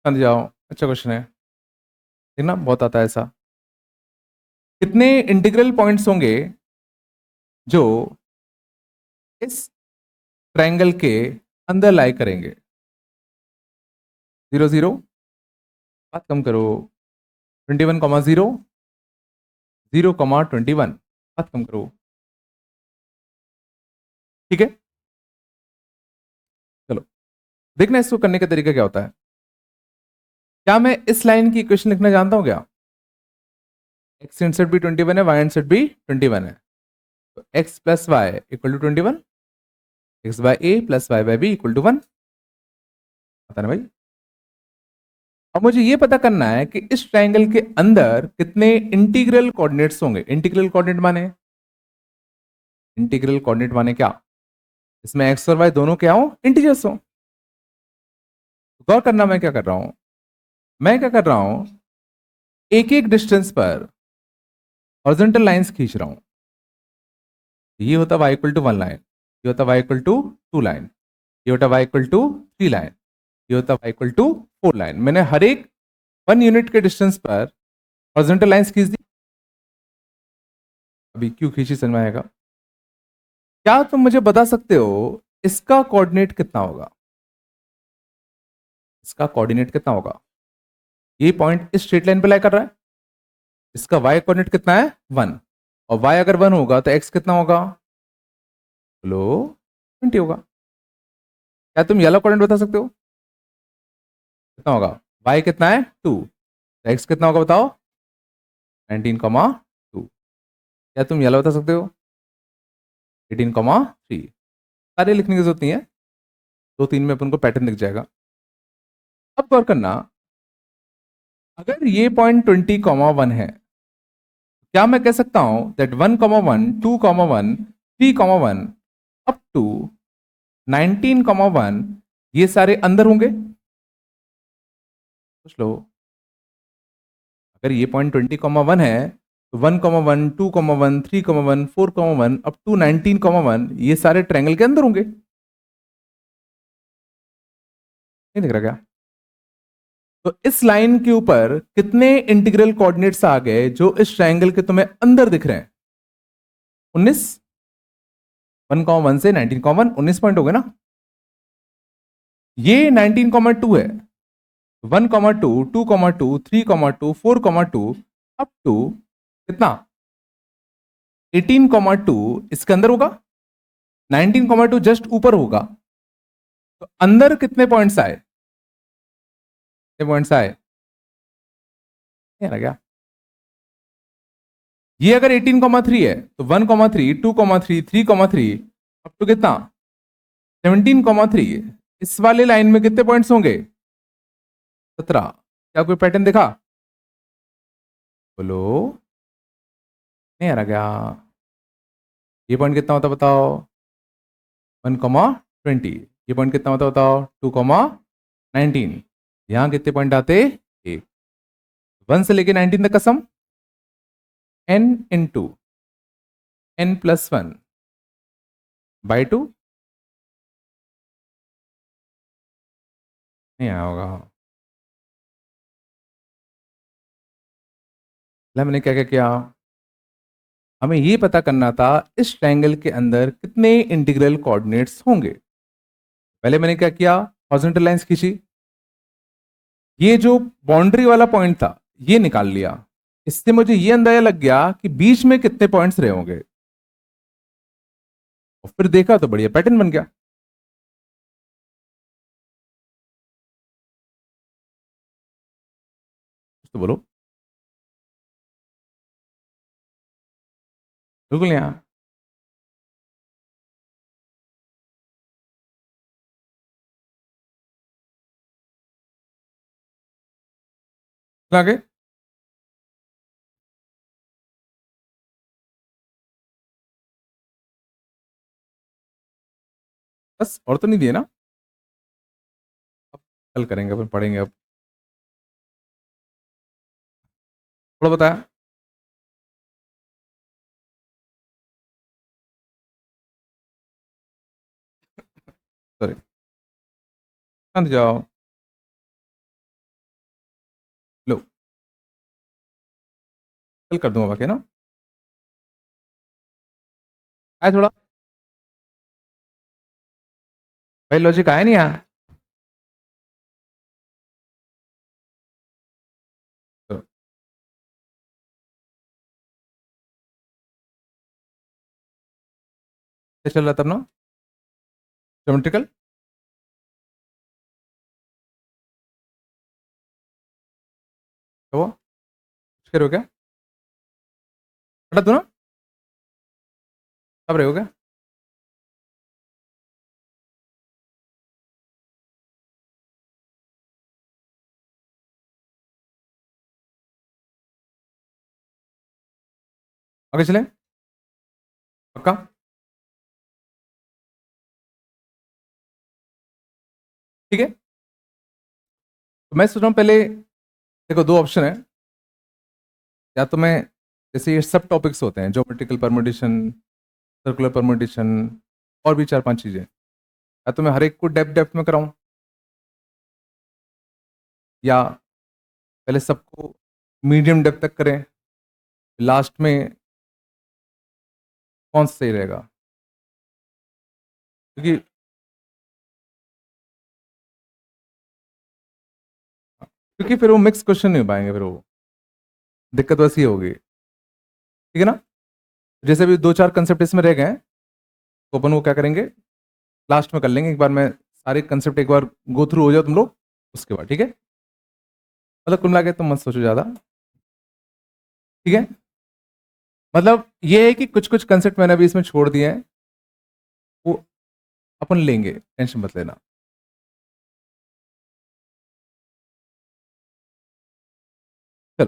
समझ जाओ, अच्छा क्वेश्चन है, ठीक ना, बहुत आता है ऐसा। कितने इंटीग्रल पॉइंट्स होंगे जो इस ट्रायंगल के अंदर लाई करेंगे? 0 0, बात कम करो। 21,0, 0,21, बात कम करो। ठीक है, चलो देखना इसको करने का तरीका क्या होता है। क्या मैं इस लाइन की इक्वेशन लिखना जानता हूं क्या? एक्स इंटरसेप्ट भी 21 है, वाई इंटरसेप्ट भी 21 है, तो x plus Y equal to 21, X by A plus Y by B equal to 1। पता ना भाई। अब मुझे ये पता करना है कि इस ट्रायंगल के अंदर कितने इंटीग्रल कोऑर्डिनेट्स होंगे। इंटीग्रल कोऑर्डिनेट माने, इंटीग्रल कोऑर्डिनेट माने क्या? इसमें एक्स और वाई दोनों क्या हो? इंटीजर्स हो। गौर करना मैं क्या कर रहा हूं, मैं क्या कर रहा हूं, एक एक डिस्टेंस पर हॉरिजॉन्टल लाइंस खींच रहा हूं। ये होता y इक्वल टू 1 लाइन, ये होता y इक्वल टू 2 लाइन, ये होता y इक्वल टू 3 लाइन, ये होता y इक्वल टू 4 लाइन। मैंने हर एक 1 यूनिट के डिस्टेंस पर हॉरिजॉन्टल लाइंस खींच दी। अभी क्यों खींची समझ में आएगा। क्या तुम मुझे बता सकते हो इसका कोऑर्डिनेट कितना होगा? इसका कोऑर्डिनेट कितना होगा? ये पॉइंट इस स्ट्रेट लाइन पे लाई कर रहा है, इसका y कोऑर्डिनेट कितना है? 1, और y अगर 1 होगा तो x कितना होगा? बोलो 20 होगा। क्या तुम येलो कोऑर्डिनेट बता सकते हो कितना होगा? y कितना है? 2, तो x कितना होगा बताओ? 19,2। क्या तुम येलो बता सकते हो? 18,3। सारे लिखने की जरूरत नहीं है, 2 3 में अपन को पैटर्न दिख जाएगा। अब गौर करना, अगर ये पॉइंट 20,1 है, क्या मैं कह सकता हूं दैट 1,1, 2,1, 3,1 अप टू 19,1 ये सारे अंदर होंगे? सोच लो। अगर ये पॉइंट 20,1 है तो 1,1, 2,1, 3,1, 4,1 अप टू 19,1 ये सारे ट्रायंगल के अंदर होंगे। नहीं दिख रहा क्या? तो इस लाइन के ऊपर कितने इंटीग्रल कोऑर्डिनेट्स आ गए जो इस ट्रायंगल के तुम्हें अंदर दिख रहे हैं? 19। 1,1 से 19,1 19 पॉइंट हो गए ना। ये 19,2 है, 1,2, 2,2, 3,2, 4,2 अप टू कितना? 18,2 इसके अंदर होगा, 19,2 जस्ट ऊपर होगा। तो अंदर कितने पॉइंट्स आए? कितने पॉइंट्स आए? क्या ये अगर 18,3 है तो 1,3, 2,3, 3,3 अप टू कितना? 17,3। इस वाले लाइन में कितने पॉइंट्स होंगे? 17। क्या कोई पैटर्न देखा? बोलो, नहीं आ रहा क्या? ये पॉइंट कितना होता बताओ? 1,20। ये पॉइंट कितना होता बताओ? 2,19। यहां कितने पॉइंट आते? एक। 1 से लेके 19 तक का सम n इंटू n+1 बाई 2। नहीं आया होगा। मैंने क्या क्या किया, हमें ये पता करना था इस ट्रायंगल के अंदर कितने इंटीग्रल कोऑर्डिनेट्स होंगे। पहले मैंने क्या किया, हॉरिजॉन्टल लाइंस खींची, ये जो बाउंड्री वाला पॉइंट था ये निकाल लिया। इससे मुझे ये अंदाजा लग गया कि बीच में कितने पॉइंट्स रहे होंगे, और फिर देखा तो बढ़िया पैटर्न बन गया। तो बोलो, बिल्कुल यहाँ आगे बस, और तो नहीं दिए ना? कल करेंगे, अपन पढ़ेंगे अब। थोड़ा बताया। सॉरी, शांत जाओ। लो, कल कर दूंगा बाकी ना। आया थोड़ा, भाई लॉजिक आया नहीं आया? तो क्या चल रहा था अपना? ज्योमेट्रिकल। क्या हुआ? कुछ करो क्या? हटा दो ना। अब रहे हो क्या? आगे चले, पक्का? ठीक है, तो मैं सोच रहा हूँ पहले, देखो दो ऑप्शन है। या तो मैं, जैसे ये सब टॉपिक्स होते हैं, ज्योमेट्रिकल परमुटेशन, सर्कुलर परमुटेशन, और भी चार पांच चीजें, या तो मैं हर एक को डेप्थ डेप्थ में कराऊं, या पहले सबको मीडियम डेप्थ तक करें, लास्ट में कौन सा सही रहेगा? क्योंकि क्योंकि फिर वो मिक्स क्वेश्चन नहीं हो पाएंगे, फिर वो दिक्कत वैसी होगी। ठीक है ना? जैसे भी दो चार कंसेप्ट इसमें रह गए हैं, तो अपन वो क्या करेंगे, लास्ट में कर लेंगे। एक बार मैं सारे कंसेप्ट एक बार गो थ्रू हो जाओ तुम लोग, उसके बाद। ठीक है, मतलब कुल मिला के तुम मत सोचो ज़्यादा। ठीक है, मतलब ये है कि कुछ कुछ कंसेप्ट मैंने अभी इसमें छोड़ दिए हैं, वो अपन लेंगे, टेंशन मत लेना। चलो,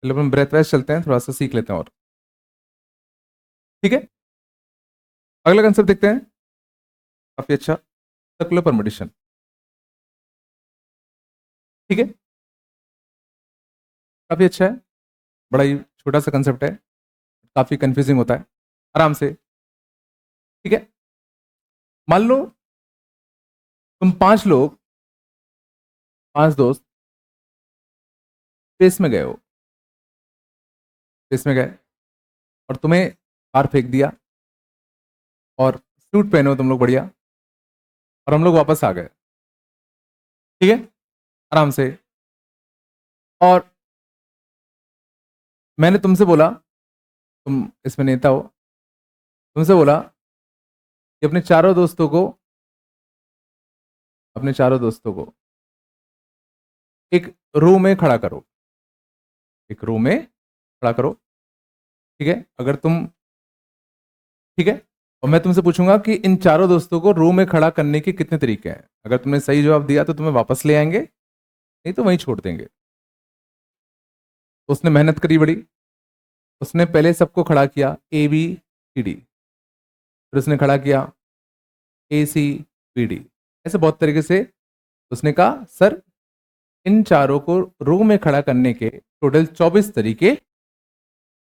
चलो अपन ब्रेथ वेस्ट चलते हैं, थोड़ा सा सीख लेते हैं और। ठीक है, अगला कंसेप्ट देखते हैं, काफी अच्छा, सर्कुलर परमुटेशन। ठीक है, काफी अच्छा है, बड़ा ही छोटा सा कंसेप्ट है, काफी कंफ्यूजिंग होता है, आराम से। ठीक है, मान लो तुम पांच लोग, पांच दोस्त स्पेस में गए हो, स्पेस में गए और तुम्हें बाहर फेंक दिया, और सूट पहने हो तुम लोग बढ़िया, और हम लोग वापस आ गए। ठीक है, आराम से। और मैंने तुमसे बोला, तुम इसमें नेता हो, तुमसे बोला कि अपने चारों दोस्तों को एक रो में खड़ा करो, एक रो में खड़ा करो। ठीक है, अगर तुम, ठीक है, और मैं तुमसे पूछूंगा कि इन चारों दोस्तों को रो में खड़ा करने के कितने तरीके हैं। अगर तुमने सही जवाब दिया तो तुम्हें वापस ले आएंगे, नहीं तो वहीं छोड़ देंगे। तो उसने मेहनत करी बड़ी, उसने पहले सबको खड़ा किया ए बी सी डी, फिर उसने खड़ा किया ए सी बी डी, ऐसे बहुत तरीके से। उसने कहा सर, इन चारों को रो में खड़ा करने के टोटल 24 तरीके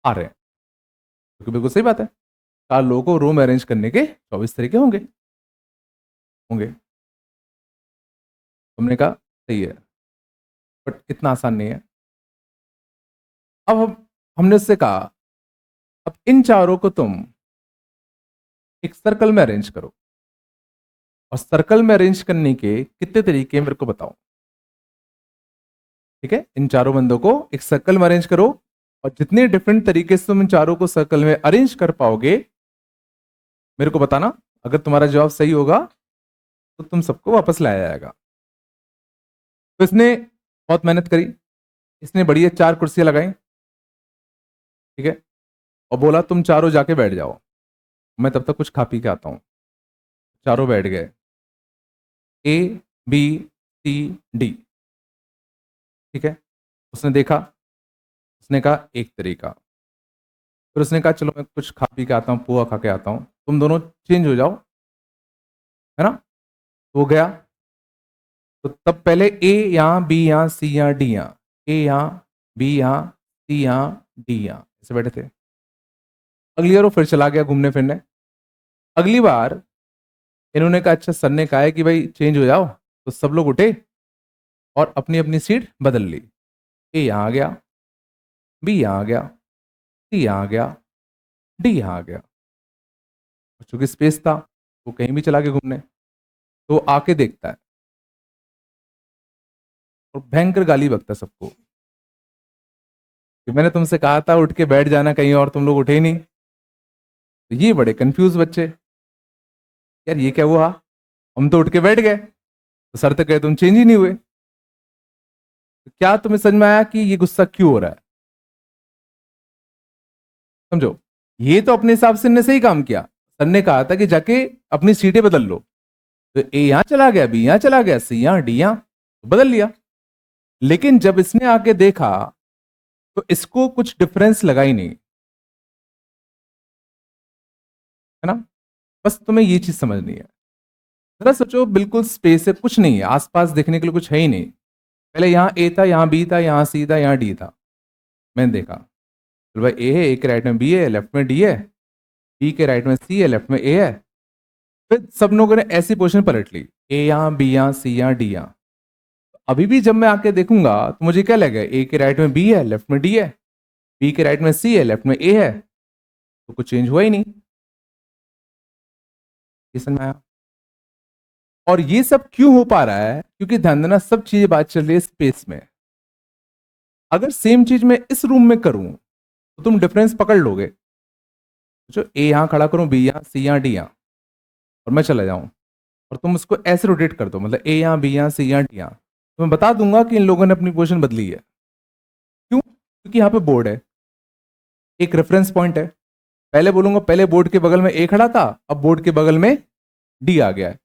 आ रहे हैं। क्योंकि बिल्कुल सही बात है, चार लोगों को रो में अरेंज करने के 24 तरीके होंगे, होंगे। तुमने कहा सही है, बट इतना आसान नहीं है। अब हमने उससे कहा, अब इन चारों को तुम एक सर्कल में अरेंज करो, और सर्कल में अरेंज करने के कितने तरीके हैं मेरे को बताओ। ठीक है, इन चारों बंदों को एक सर्कल में अरेंज करो, और जितने डिफरेंट तरीके से तुम इन चारों को सर्कल में अरेंज कर पाओगे मेरे को बताना। अगर तुम्हारा जवाब सही होगा तो तुम सबको वापस लाया जाएगा। तो इसने बहुत मेहनत करी, इसने बढ़िया चार कुर्सियां लगाई। ठीक है, और बोला तुम चारों जाके बैठ जाओ, मैं तब तक कुछ खा पी के आता हूं। चारों बैठ गए, ए बी सी डी। ठीक है, उसने देखा, उसने कहा एक तरीका, फिर उसने कहा चलो मैं कुछ खा पी के आता हूँ, पोहा खा के आता हूँ, तुम दोनों चेंज हो जाओ, है ना। तो वो गया, तो तब पहले ए यहाँ, बी यहाँ, सी यहाँ, डी यहाँ, ए यहाँ, बी यहाँ, सी यहाँ, डी यहाँ, ऐसे बैठे थे। अगली बार वो फिर चला गया घूमने फिरने। अगली बार इन्होंने कहा अच्छा सर ने कहा है कि भाई चेंज हो जाओ, तो सब लोग उठे और अपनी अपनी सीट बदल ली। ए यहाँ आ गया, बी यहाँ आ गया, सी यहाँ आ गया, डी यहाँ आ गया। चूंकि स्पेस था वो कहीं भी चला गया घूमने, तो आके देखता है और भयंकर गाली बकता सबको कि मैंने तुमसे कहा था उठ के बैठ जाना कहीं और, तुम लोग उठे ही नहीं। तो ये बड़े कंफ्यूज बच्चे, यार ये क्या हुआ, हम तो उठ के बैठ गए, तो सर तो कहे तुम चेंज ही नहीं हुए। तो क्या तुम्हें समझ में आया कि ये गुस्सा क्यों हो रहा है? समझो, ये तो अपने हिसाब से इनने सही काम किया। सर ने कहा था कि जाके अपनी सीटें बदल लो, तो ए यहां चला गया, बी यहां चला गया, सी यहां, डी यहां, तो बदल लिया। लेकिन जब इसने आके देखा तो इसको कुछ डिफरेंस लगा ही नहीं, है ना। बस तुम्हें ये चीज समझनी है। जरा सोचो, बिल्कुल स्पेस है, कुछ नहीं है आसपास, देखने के लिए कुछ है ही नहीं। पहले यहाँ ए था, यहाँ बी था, यहाँ सी था, यहाँ डी था। मैंने देखा तो भाई ए है, ए के राइट में बी है, लेफ्ट में डी है, बी के राइट में सी है, लेफ्ट में ए है। फिर सब लोगों ने ऐसी पोजीशन पलट ली, ए यहाँ, बी यहाँ, सी यहाँ, डी यहाँ। अभी भी जब मैं आके देखूंगा तो मुझे क्या लगेगा, ए के राइट में बी है, लेफ्ट में डी है, बी के राइट में सी है, लेफ्ट में ए है, तो कुछ चेंज हुआ ही नहीं। ये समझ में आया? और ये सब क्यों हो पा रहा है? क्योंकि ध्यान देना, सब चीजें बात चल रही है स्पेस में। अगर सेम चीज मैं इस रूम में करूं तो तुम डिफरेंस पकड़ लोगे। जो ए यहां खड़ा करूं, बी यहां, सी यहां, डी यहां, और मैं चला जाऊं, और तुम उसको ऐसे रोटेट कर दो, मतलब ए यहां, बी यहां, सी यहां, डी यहां, तो मैं बता दूंगा कि इन लोगों ने अपनी पोजीशन बदली है। क्यों? क्योंकि यहां पे बोर्ड है, एक रेफरेंस पॉइंट है। पहले बोलूंगा पहले बोर्ड के बगल में ए खड़ा था, अब बोर्ड के बगल में डी आ गया है।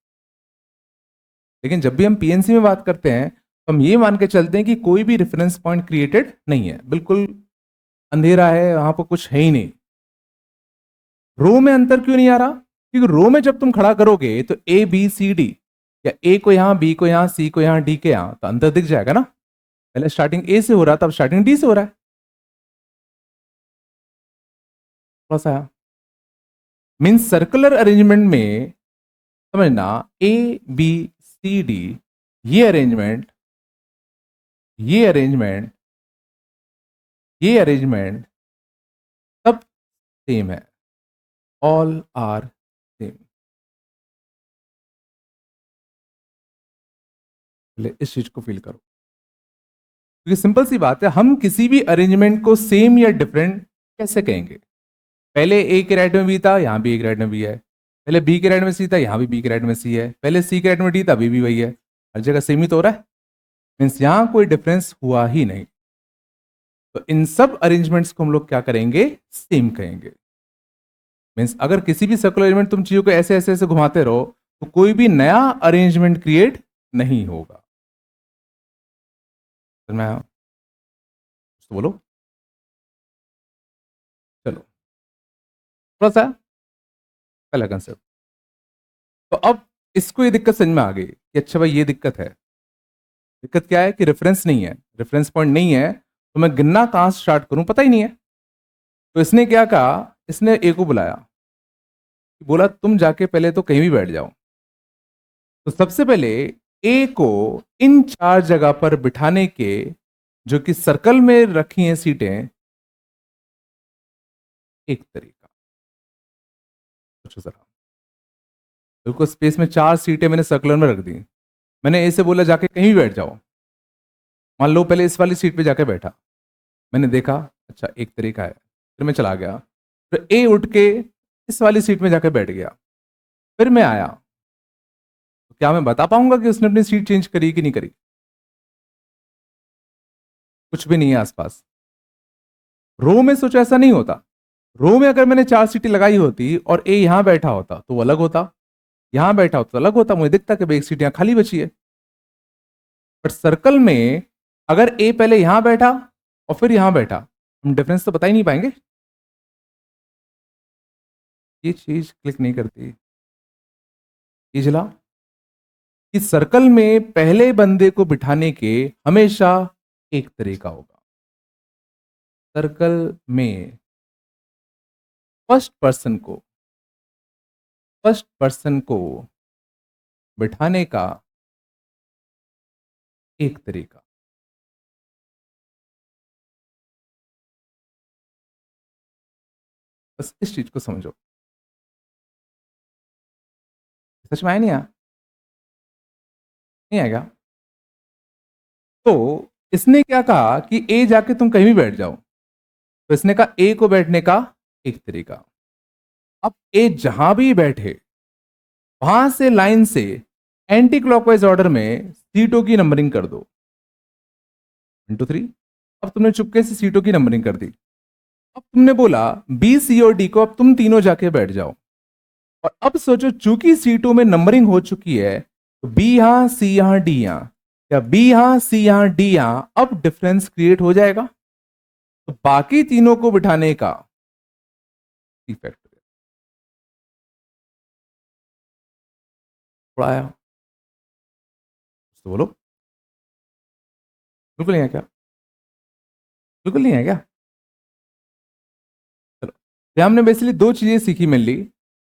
लेकिन जब भी हम पीएनसी में बात करते हैं तो हम ये मान के चलते हैं कि कोई भी रेफरेंस पॉइंट क्रिएटेड नहीं है, बिल्कुल अंधेरा है, वहां पर कुछ है ही नहीं। रो में अंतर क्यों नहीं आ रहा? क्योंकि रो में जब तुम खड़ा करोगे तो ए बी सी डी, या ए को यहां, बी को यहां, सी को यहां, डी के यहां, तो अंतर दिख जाएगा ना। पहले स्टार्टिंग ए से हो रहा था, अब स्टार्टिंग डी से हो रहा है। थोड़ा सा मीन्स सर्कुलर अरेंजमेंट में समझना, ए बी सी डी, ये अरेंजमेंट, ये अरेंजमेंट, ये अरेंजमेंट सब सेम है, ऑल आर सेम। इस चीज को फील करो, क्योंकि सिंपल सी बात है, हम किसी भी अरेंजमेंट को सेम या डिफरेंट कैसे कहेंगे? पहले ए के राइट में बी था, यहां भी ए के राइट में बी है। पहले बी के राइट में सी था, यहां भी बी के राइट में सी है। पहले सी के राइट में डी था, अभी भी वही है। हर जगह सेम ही तो हो रहा है, मीन्स यहां कोई डिफरेंस हुआ ही नहीं। तो इन सब अरेंजमेंट्स को हम लोग क्या करेंगे? सेम कहेंगे। मीन्स अगर किसी भी सर्कुलर अरेंजमेंट तुम चीजों को ऐसे ऐसे ऐसे घुमाते रहो तो कोई भी नया अरेंजमेंट क्रिएट नहीं होगा। समझ में आया? तो बोलो, चलो थोड़ा सा पहला कंसेप्ट। तो अब इसको ये दिक्कत समझ में आ गई कि अच्छा भाई ये दिक्कत है। दिक्कत क्या है कि रेफरेंस नहीं है, रेफरेंस पॉइंट नहीं है, तो मैं गिनना कहां से स्टार्ट करूं पता ही नहीं है। तो इसने क्या कहा, इसने ए को बुलाया, बोला तुम जाके पहले तो कहीं भी बैठ जाओ। तो सबसे पहले ए को इन चार जगह पर बिठाने के, जो कि सर्कल में रखी हैं सीटें, एक तरीका, सोचो जरा। बिल्कुल स्पेस में चार सीटें मैंने सर्कुलर में रख दी। मैंने ए से बोला जाके कहीं भी बैठ जाओ। मान लो पहले इस वाली सीट पे जाके बैठा, मैंने देखा अच्छा एक तरीका है, फिर मैं चला गया, फिर ए उठ के इस वाली सीट में जाके बैठ गया, फिर मैं आया, तो क्या मैं बता पाऊंगा कि उसने अपनी सीट चेंज करी कि नहीं करी? कुछ भी नहीं है आसपास। रो में सोचो ऐसा नहीं होता। रो में अगर मैंने चार सीटें लगाई होती और ए यहां बैठा होता तो वो अलग होता, यहां बैठा होता तो अलग होता, मुझे दिखता कि भाई एक सीट यहां खाली बची है। बट सर्कल में अगर ए पहले यहां बैठा और फिर यहां बैठा, हम डिफरेंस तो बता ही नहीं पाएंगे। ये चीज क्लिक नहीं करती। इजला कि सर्कल में पहले बंदे को बिठाने के हमेशा एक तरीका होगा। सर्कल में फर्स्ट पर्सन को बिठाने का एक तरीका। बस इस चीज को समझो। सच में आया नहीं आया? नहीं आएगा। तो इसने क्या कहा कि ए जाके तुम कहीं भी बैठ जाओ, तो इसने कहा ए को बैठने का एक तरीका। अब ए जहां भी बैठे वहां से लाइन से एंटी क्लॉकवाइज ऑर्डर में सीटों की नंबरिंग कर दो 1 2 3। अब तुमने चुपके से सीटों की नंबरिंग कर दी। अब तुमने बोला बी सी और डी को अब तुम तीनों जाके बैठ जाओ। और अब सोचो चूंकि सीटों में नंबरिंग हो चुकी है, तो बी यहां, सी यहां, डी यहां, या बी यहां, सी यहां, डी यहां, अब डिफरेंस क्रिएट हो जाएगा। तो बाकी तीनों को बिठाने का इफेक्ट थोड़ा आया तो बोलो। बिल्कुल नहीं है क्या? बिल्कुल नहीं है क्या? चलो, ये हमने बेसिकली दो चीजें सीखी मिल ली।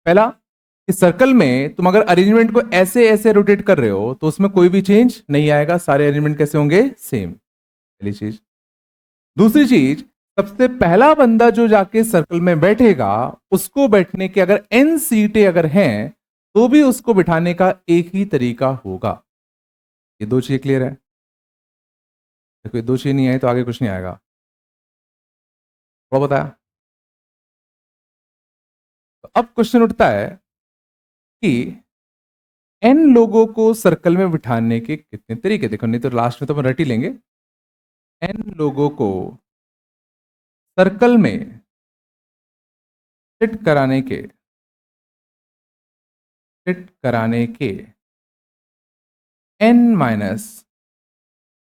पहला कि सर्कल में तुम अगर अरेंजमेंट को ऐसे ऐसे रोटेट कर रहे हो तो उसमें कोई भी चेंज नहीं आएगा, सारे अरेंजमेंट कैसे होंगे? सेम। पहली चीज। दूसरी चीज, सबसे पहला बंदा जो जाके सर्कल में बैठेगा उसको बैठने के अगर एन सीटें अगर हैं तो भी उसको बिठाने का एक ही तरीका होगा। ये दो चीजें क्लियर है? देखो ये दो चीजें नहीं आई तो आगे कुछ नहीं आएगा। वो बताया। तो अब क्वेश्चन उठता है कि एन लोगों को सर्कल में बिठाने के कितने तरीके। देखो नहीं तो लास्ट में तो हम रट ही लेंगे। एन लोगों को सर्कल में फिट कराने के एन माइनस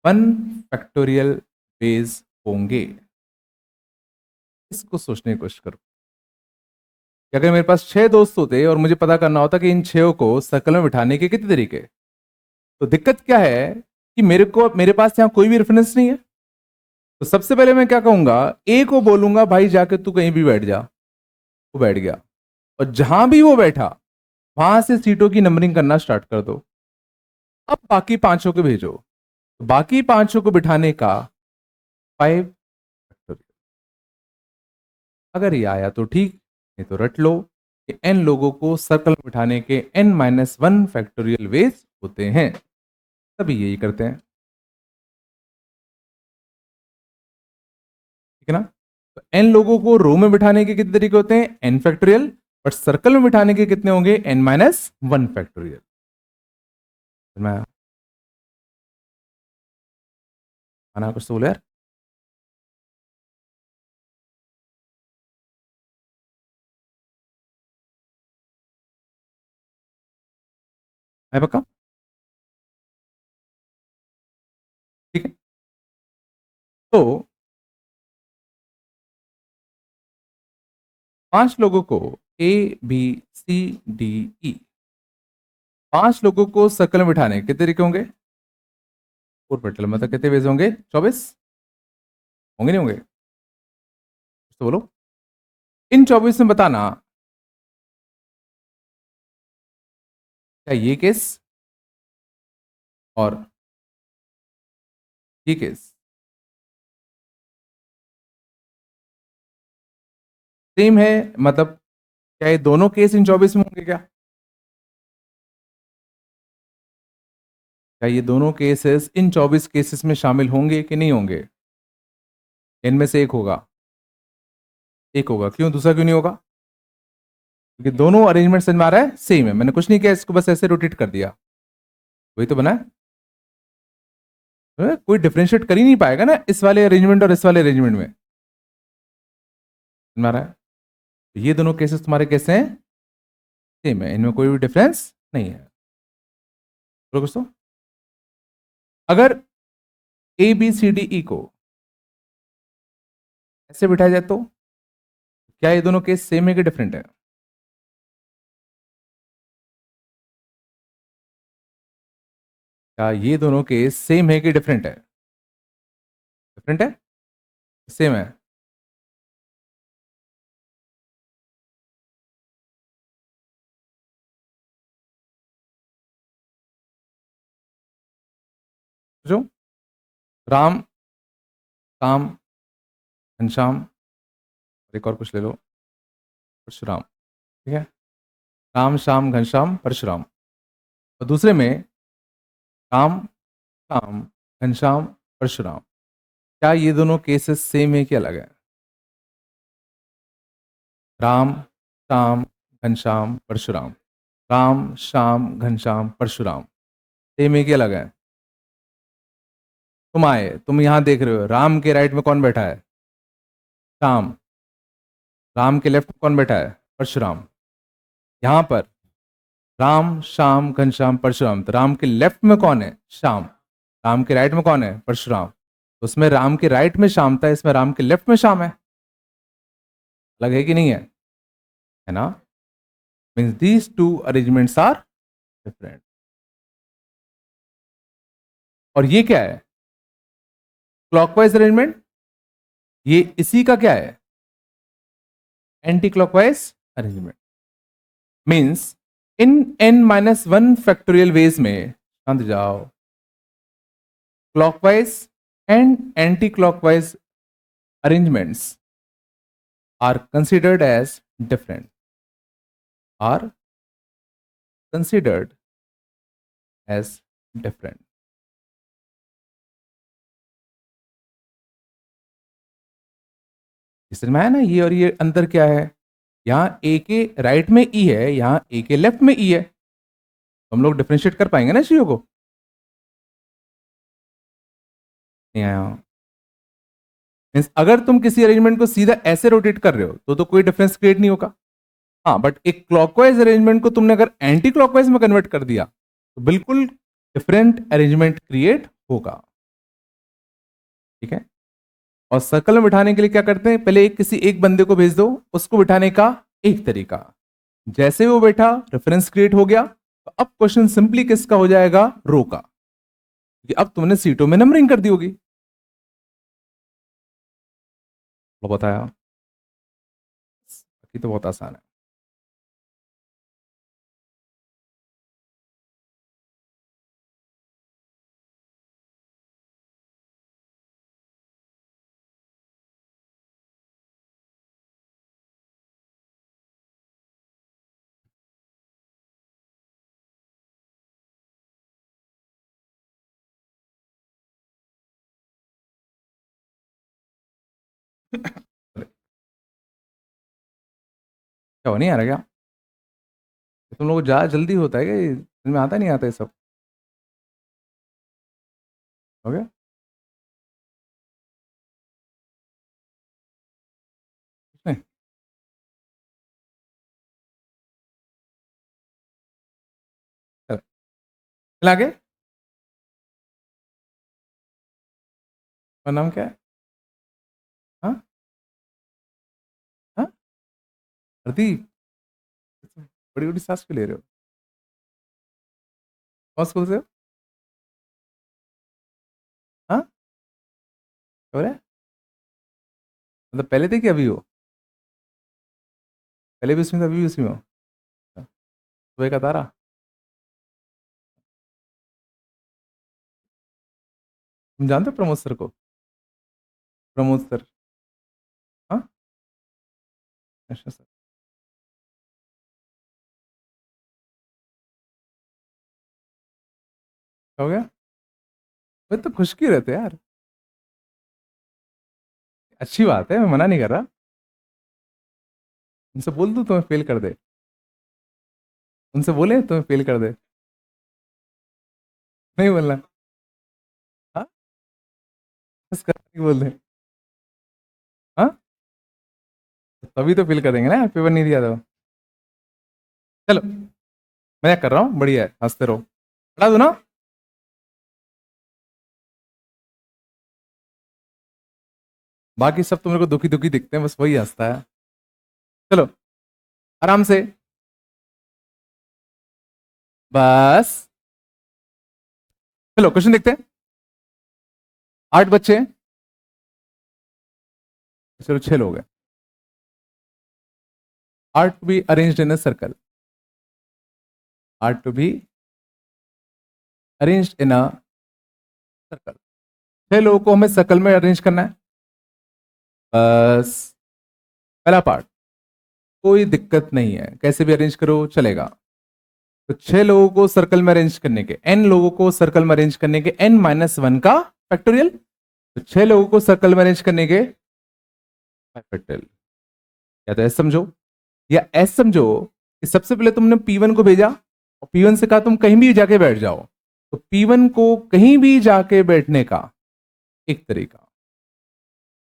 1 फैक्टोरियल वेज होंगे। इसको सोचने की कोशिश करो कि अगर मेरे पास 6 दोस्त होते और मुझे पता करना होता कि इन 6 को सर्कल में बिठाने के कितने तरीके, तो दिक्कत क्या है कि मेरे पास यहां कोई भी रेफरेंस नहीं है। तो सबसे पहले मैं क्या कहूंगा, ए को बोलूंगा भाई जाके तू कहीं भी बैठ जा। वो बैठ गया और जहां भी वो बैठा वहां से सीटों की नंबरिंग करना स्टार्ट कर दो। अब बाकी पांचों को भेजो, तो बाकी पांचों को बिठाने का 5। अगर ये आया तो ठीक, नहीं तो रट लो कि एन लोगों को सर्कल में बिठाने के n-1 फैक्टोरियल वेज होते हैं। सभी यही करते हैं, ठीक है ना? तो एन लोगों को रो में बिठाने के कितने तरीके होते हैं? n factorial. बट सर्कल में बिठाने के कितने होंगे? n-1 factorial. आना कुछ तो बोलो यार। है पक्का? ठीक है। तो 5 लोगों को A B C D E, 5 लोगों को सर्कल में बिठाने के कितने तरीके होंगे? 4 पेटल मतलब कितने वेज होंगे? 24 होंगे, नहीं होंगे? तो बोलो इन 24 में बताना क्या ये केस और ये केस सेम है? मतलब क्या ये दोनों केस इन 24 में होंगे क्या? क्या ये दोनों केसेस इन 24 केसेस में शामिल होंगे कि नहीं होंगे? इनमें से एक होगा। एक होगा, क्यों? दूसरा क्यों नहीं होगा? क्योंकि दोनों अरेंजमेंट समझ में आ रहा है, सेम है। मैंने कुछ नहीं किया, इसको बस ऐसे रोटेट कर दिया, वही तो बना है। कोई डिफरेंशिएट कर ही नहीं पाएगा ना इस वाले अरेंजमेंट और इस वाले अरेंजमेंट में। समझ में आ रहा है? तो ये दोनों केसेस तुम्हारे कैसे हैं? सेम है, इनमें कोई भी डिफरेंस नहीं है। बोलो कुछ तो। अगर A B C D E को ऐसे बिठाया जाए तो क्या ये दोनों केस सेम है कि डिफरेंट है? क्या ये दोनों केस सेम है कि डिफरेंट है? डिफरेंट है? सेम है? जो राम, काम, घनश्याम, एक और कुछ ले लो, परशुराम। ठीक है, राम श्याम घनश्याम परशुराम। और दूसरे में राम, श्याम, घनश्याम, परशुराम। क्या ये दोनों केसेस सेम है कि अलग है? राम, श्याम, घनश्याम, परशुराम। राम, श्याम, घनश्याम, परशुराम। सेम है कि अलग है? तुम आए, तुम यहां देख रहे हो, राम के राइट में कौन बैठा है? श्याम। राम के लेफ्ट में कौन बैठा है? परशुराम। यहां पर राम, श्याम, घनश्याम, परशुराम, तो राम के लेफ्ट में कौन है? श्याम। राम के राइट में कौन है? परशुराम। तो उसमें राम के राइट में श्याम था, इसमें राम के लेफ्ट में श्याम है। अलग है कि नहीं है ना? Means these two arrangements are different. और ये क्या है? Clockwise arrangement. ये इसी का क्या है? Anti clockwise arrangement. Means in n-1 factorial ways में, शांत जाओ, clockwise and anti clockwise arrangements are considered as different, are considered as different. समझ में आया ना? ये और ये अंतर क्या है? यहाँ ए के राइट में ई है, यहाँ ए के लेफ्ट में ई है। हम लोग डिफरेंशिएट कर पाएंगे ना चीजों को? नहीं आया? मीन्स अगर तुम किसी अरेंजमेंट को सीधा ऐसे रोटेट कर रहे हो तो कोई डिफरेंस क्रिएट नहीं होगा। हाँ, बट एक क्लॉकवाइज अरेंजमेंट को तुमने अगर एंटी क्लॉकवाइज में कन्वर्ट कर दिया तो बिल्कुल डिफरेंट अरेंजमेंट क्रिएट होगा। ठीक है? और सर्कल में बिठाने के लिए क्या करते हैं? पहले किसी एक बंदे को भेज दो, उसको बिठाने का एक तरीका, जैसे वो बैठा रेफरेंस क्रिएट हो गया, तो अब क्वेश्चन सिंपली किसका हो जाएगा? रो का, क्योंकि अब तुमने सीटों में नंबरिंग कर दी होगी। वो बताया, बाकी तो बहुत आसान है। क्या हो, नहीं आ रहा क्या? तुम लोग को ज्यादा जल्दी होता है क्या? समझ में आता नहीं आता ये सब? हो गया? नहीं, चल, चल आगे। और नाम क्या है? हाँ, हाँ, प्रदीप। बड़ी बड़ी सांस क्यों ले रहे हो? कौन स्कूल से हो? हाँ, हो रहा है? मतलब पहले थे कि अभी हो? पहले भी उसमें था, अभी भी उसमें हो? सुबह का तारा। तुम जानते हो प्रमोद सर को? प्रमोद सर। हाँ, अच्छा सर। क्या हो गया? वे तो खुशकी रहते हैं यार। अच्छी बात है, मैं मना नहीं कर रहा। उनसे बोल दूं तुम्हें फेल कर दे? उनसे बोले तुम्हें फेल कर दे? नहीं बोलना? हाँ, बस कर बोल दे। हाँ, तभी तो फेल कर देंगे ना, पेपर नहीं दिया तो। चलो, मैं कर रहा हूँ, बढ़िया है, हंसते रहो। पढ़ा दो ना? बाकी सब तो मेरे को दुखी दुखी दिखते हैं, बस वही हंसता है। चलो आराम से, बस। चलो क्वेश्चन देखते हैं। 8 बच्चे हैं, चलो 6 लोग हैं। Are to be arranged in a circle, are to be arranged in a circle. 6 लोगों को हमें सर्कल में अरेंज करना है। बस पहला पार्ट, कोई दिक्कत नहीं है, कैसे भी अरेंज करो चलेगा। तो 6 लोगों को सर्कल में अरेंज करने के, n लोगों को सर्कल में अरेंज करने के n-1 का फैक्टोरियल। तो 6 लोगों को सर्कल में अरेंज करने के फैक्टोरियल, या तो एस समझो या एस समझो कि सबसे पहले तुमने P1 को भेजा और P1 से कहा तुम कहीं भी जाके बैठ जाओ। तो P1 को कहीं भी जाके बैठने का एक तरीका।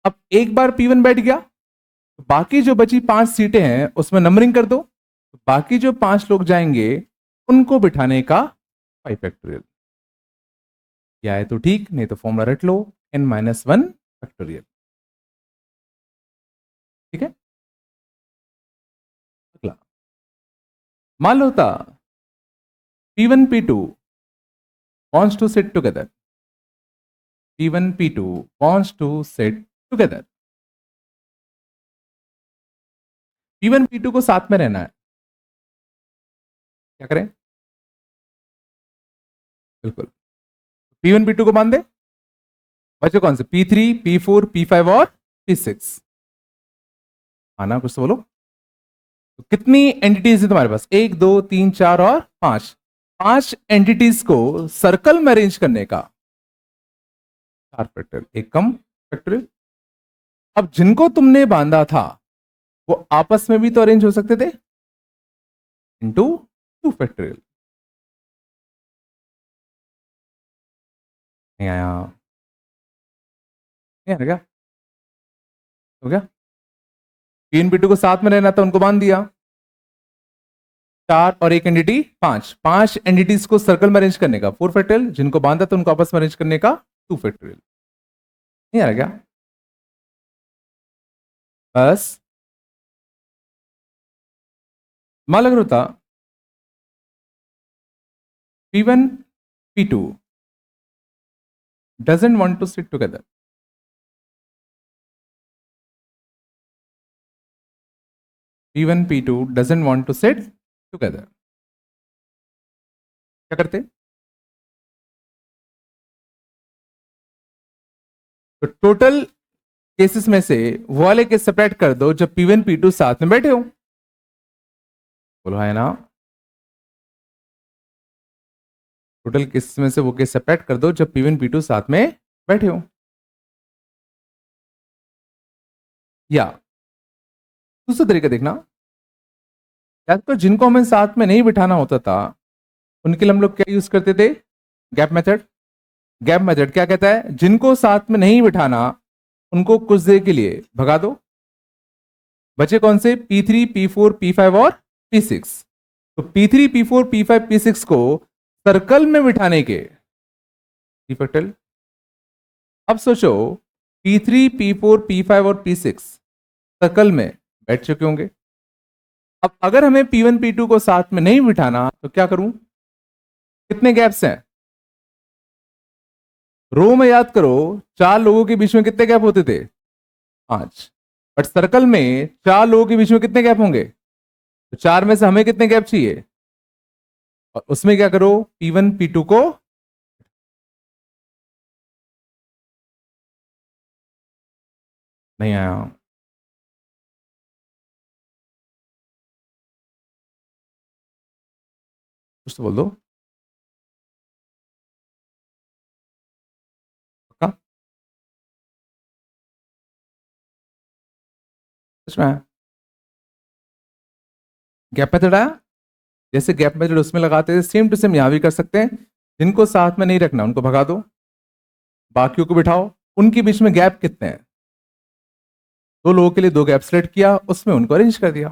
अब एक बार P1 बैठ गया, तो बाकी जो बची 5 सीटें हैं उसमें नंबरिंग कर दो। तो बाकी जो 5 लोग जाएंगे उनको बिठाने का 5 फैक्टोरियल। या है तो ठीक, नहीं तो फॉर्मूला रट लो, n-1 फैक्टोरियल। ठीक है। अगला मान लो था P1 P2 wants to sit together, P1 P2 wants to sit together। P1 P2 को साथ में रहना है, क्या करें? बिल्कुल P1 P2 को मान दे। बचे कौन से? P3 P4 P5 और P6। आना कुछ तो बोलो। तो कितनी एंटिटीज है तुम्हारे पास? 1 2 3 4 और 5। 5 एंटिटीज को सर्कल में अरेंज करने का 4 फैक्टोरियल, एक कम फैक्टोरियल। अब जिनको तुमने बांधा था वो आपस में भी तो अरेंज हो सकते थे, इंटू 2 फैक्टोरियल। नहीं आया? नहीं आ क्या? हो गया? P1 P2 को साथ में रहना था, उनको बांध दिया। 4 और एक एंटिटी 5, 5 एंटिटीज को सर्कल में अरेंज करने का 4 फैक्टोरियल, जिनको बांधा था उनको आपस में अरेंज करने का 2 फैक्टोरियल। नहीं आ रहा क्या? बस मान लग रहा था P1 P2 doesn't want to sit together, P1 P2 doesn't want to sit together। क्या करते? तो टोटल केसेस में से वो वाले केस सेपरेट कर दो जब P1 P2 साथ में बैठे हो। बोलो है ना? टोटल केसेस में से वो केस सेपरेट कर दो जब P1 P2 साथ में बैठे हो। या दूसरा तरीका देखना, या तो जिनको हमें साथ में नहीं बिठाना होता था उनके लिए हम लोग क्या यूज करते थे? Gap method. गैप मेथड क्या कहता है? जिनको साथ में नहीं बिठाना उनको कुछ देर के लिए भगा दो। बचे कौन से? P3 P4 P5 और P6। तो P3 P4 P5 P6 को सर्कल में बिठाने के फैक्टोरियल। अब सोचो P3 P4 P5 और P6 सर्कल में बैठ चुके होंगे। अब अगर हमें P1 P2 को साथ में नहीं बिठाना तो क्या करूं? कितने गैप्स हैं? रो में याद करो, 4 लोगों के बीच में कितने गैप होते थे? 5। बट सर्कल में 4 लोगों के बीच में कितने गैप होंगे? तो 4 में से हमें कितने गैप चाहिए? और उसमें क्या करो? P1 P2 को नहीं आया? कुछ तो बोल दो। पक्का? सच में आया? गैप मेथड आया? जैसे गैप मेथड उसमें लगाते थे सेम टू सेम यहां भी कर सकते हैं। जिनको साथ में नहीं रखना उनको भगा दो, बाकियों को बिठाओ। उनके बीच में गैप कितने हैं? 2 लोगों के लिए 2 गैप सेलेक्ट किया, उसमें उनको अरेंज कर दिया।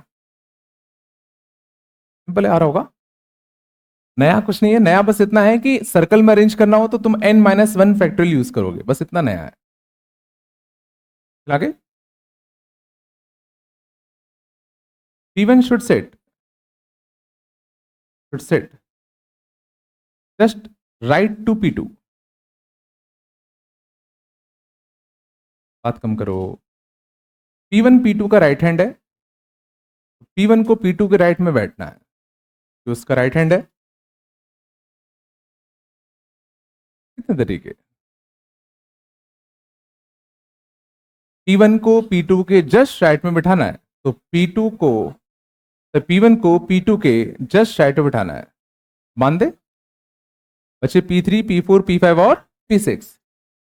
सिंपल आ रहा होगा? नया कुछ नहीं है। नया बस इतना है कि सर्कल में अरेंज करना हो तो तुम n-1 फैक्टोरियल यूज करोगे, बस इतना नया है। आगे P1 should sit just right to P2. बात कम करो। P1 P2 का राइट हैंड है, P1 को P2 के राइट में बैठना है, तो उसका राइट हैंड है। कितने तरीके? P1 को P2 के जस्ट राइट में बिठाना है, तो P1 को P2 के जस्ट राइट में बिठाना है। मान दे बच्चे P3, P4, P5 और P6।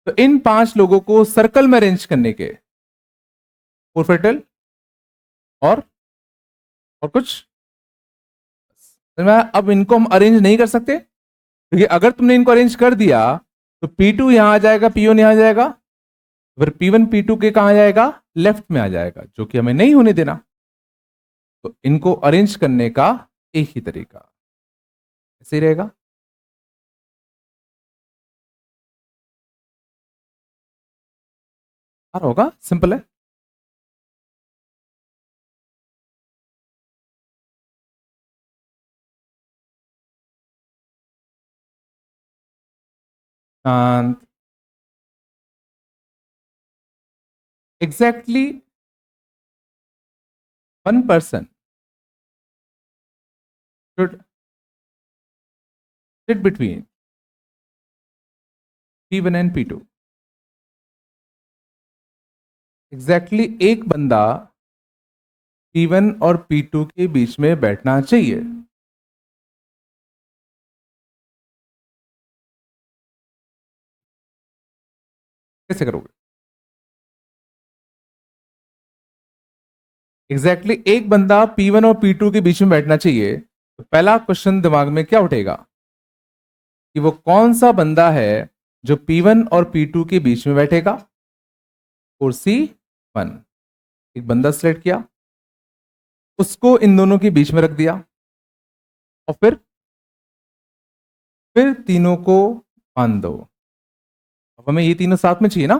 तो इन 5 लोगों को सर्कल में अरेंज करने के 4 फैक्टोरियल और कुछ। अब इनको हम अरेंज नहीं कर सकते, क्योंकि अगर तुमने इनको अरेंज कर दिया तो P2 यहां आ जाएगा, P1 यहां आ जाएगा, फिर P1 P2 के कहां जाएगा? लेफ्ट में आ जाएगा, जो कि हमें नहीं होने देना। तो इनको अरेंज करने का एक ही तरीका ऐसे ही रहेगा। होगा, सिंपल है। शांत। Exactly 1 person should sit between P1 and P2। Exactly एक बंदा P1 और P2 के बीच में बैठना चाहिए। कैसे करोगे? एग्जैक्टली एक बंदा P1 और P2 के बीच में बैठना चाहिए, तो पहला क्वेश्चन दिमाग में क्या उठेगा कि वो कौन सा बंदा है जो P1 और P2 के बीच में बैठेगा? और C1 एक बंदा सिलेक्ट किया, उसको इन दोनों के बीच में रख दिया, और फिर तीनों को बांध दो। अब हमें ये तीनों साथ में चाहिए ना।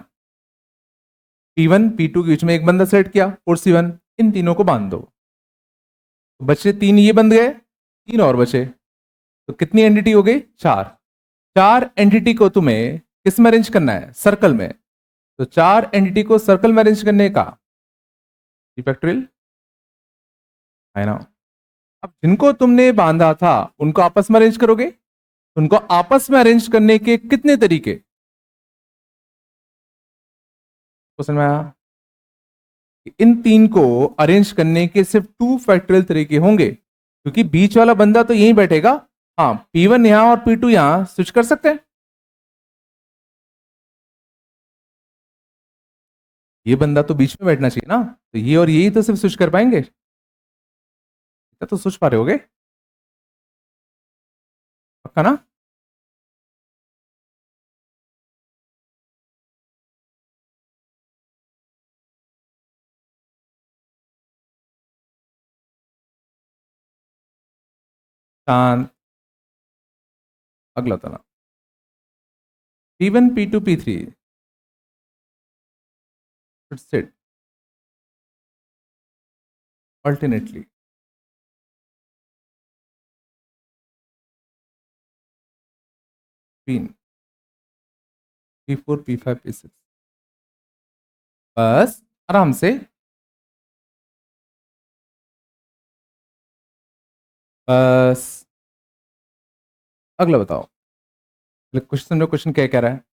P1 P2 के बीच में एक बंदा सेलेक्ट किया और C1, इन तीनों को बांध दो। तो बचे 3, ये बंद गए, 3 और बचे, तो कितनी एंटिटी हो गई? 4 एंटिटी को तुम्हें किस में अरेंज करना है? सर्कल में। तो 4 एंटिटी को सर्कल में अरेंज करने का फैक्टोरियल है ना। अब जिनको तुमने बांधा था उनको आपस में अरेंज करोगे, उनको आपस में अरेंज करने के कितने तरीके? समझ में आया? इन 3 को अरेंज करने के सिर्फ 2 फैक्टोरियल तरीके होंगे, क्योंकि बीच वाला बंदा तो यहीं बैठेगा। हाँ, P1 यहां और P2 यहां स्विच कर सकते हैं। ये बंदा तो बीच में बैठना चाहिए ना, तो ये और यही तो सिर्फ स्विच कर पाएंगे। तो सोच पा रहे होगे? पक्का ना? शांत। अगला था P1 P2 P3 should sit alternately between P4 P5 P6। बस आराम से। बस अगला बताओ, क्वेश्चन क्या कह रहा है?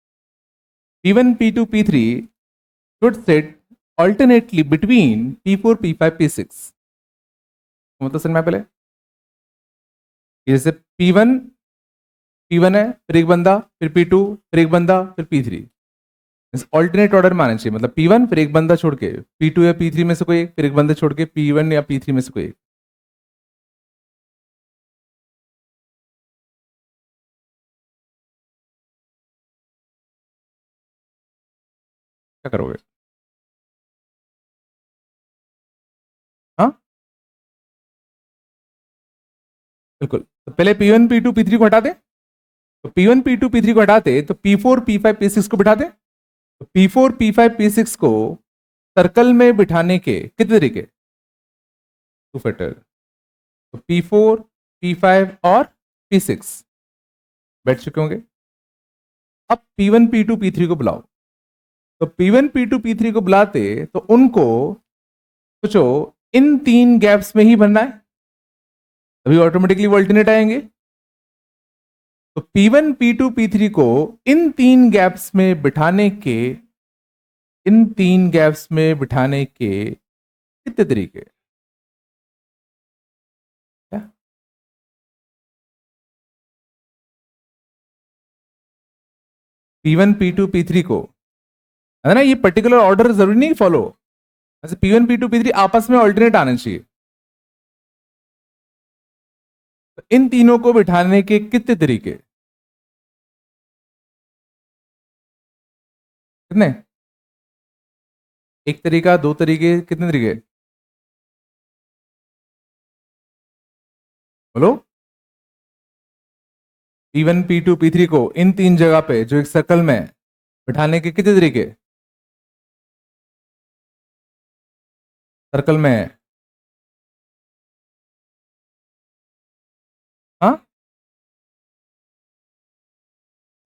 P1 P2 P3 should sit alternately between P4 P5 P6। मतलब समझ में पहले, जैसे P1 है, फिर एक बंदा, फिर P2, फिर एक बंदा, फिर P3। ऑल्टरनेट ऑर्डर में आना चाहिए, मतलब P1 फिर एक बंदा छोड़ के P2 या P3 में से कोई एक, फिर एक बंदा छोड़ के P1 या P3 में से कोई एक। क्या करोगे? हाँ बिल्कुल। तो पहले P1 P2 P3 को हटा दे, तो P1 P2 P3 को हटाते तो P4 P5 P6 को बिठा दे। तो P4 P5 P6 को सर्कल में बिठाने के कितने तरीके? Two factor. तो P4, P5 और P6 बैठ चुके होंगे। अब P1, P2, P3 को बुलाओ। तो P1, P2, P3 को बुलाते तो उनको सोचो इन तीन गैप्स में ही बनना है, अभी ऑटोमेटिकली वो अल्टरनेट आएंगे। तो P1, P2, P3 को इन तीन गैप्स में बिठाने के कितने तरीके? क्या? P1, P2, P3 को, है ना, ये पर्टिकुलर ऑर्डर जरूरी नहीं फॉलो, ऐसे P1, P2, P3 आपस में ऑल्टरनेट आने चाहिए। तो इन तीनों को बिठाने के कितने तरीके? कितने? एक तरीका, दो तरीके, कितने तरीके? बोलो। P1, P2, P3 को इन तीन जगह पे जो एक सर्कल में है, बिठाने के कितने तरीके? सर्कल में है। हाँ,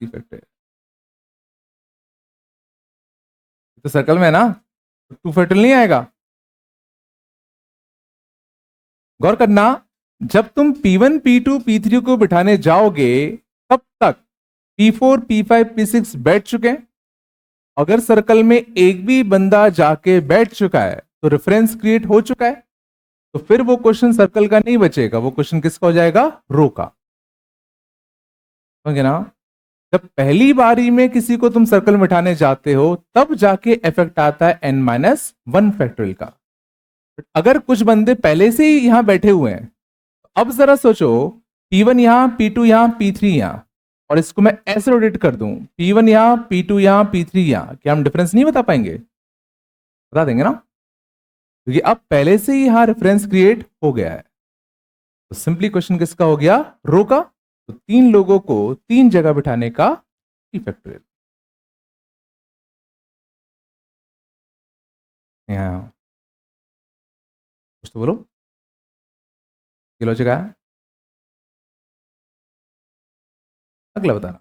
इफेक्ट है तो सर्कल में है ना, तो टू फैक्टोरियल नहीं आएगा। गौर करना, जब तुम P1, P2, P3 को बिठाने जाओगे तब तक P4, P5, P6 बैठ चुके हैं। अगर सर्कल में एक भी बंदा जाके बैठ चुका है तो रेफरेंस क्रिएट हो चुका है, तो फिर वो क्वेश्चन सर्कल का नहीं बचेगा, वो क्वेश्चन किसका हो जाएगा? रो का। समझे ना? जब पहली बारी में किसी को तुम सर्कल में बिठाने जाते हो तब जाके इफेक्ट आता है n-1 फैक्टोरियल का। अगर कुछ बंदे पहले से ही यहां बैठे हुए हैं, अब जरा सोचो, P1 यहां, P2 यहां, P3 यहां, और इसको मैं ऐसे रोटेट कर दूं, P1 यहां, P2 यहां, P3 यहां, क्या हम डिफरेंस नहीं बता पाएंगे? बता देंगे ना, क्योंकि अब पहले से ही यहां रेफरेंस क्रिएट हो गया है। तो सिंपली क्वेश्चन किसका हो गया? रो का। तो तीन लोगों को तीन जगह बिठाने का फैक्टोरियल। यहां कुछ तो बोलो, ये लॉजिक आया? अगला बताना।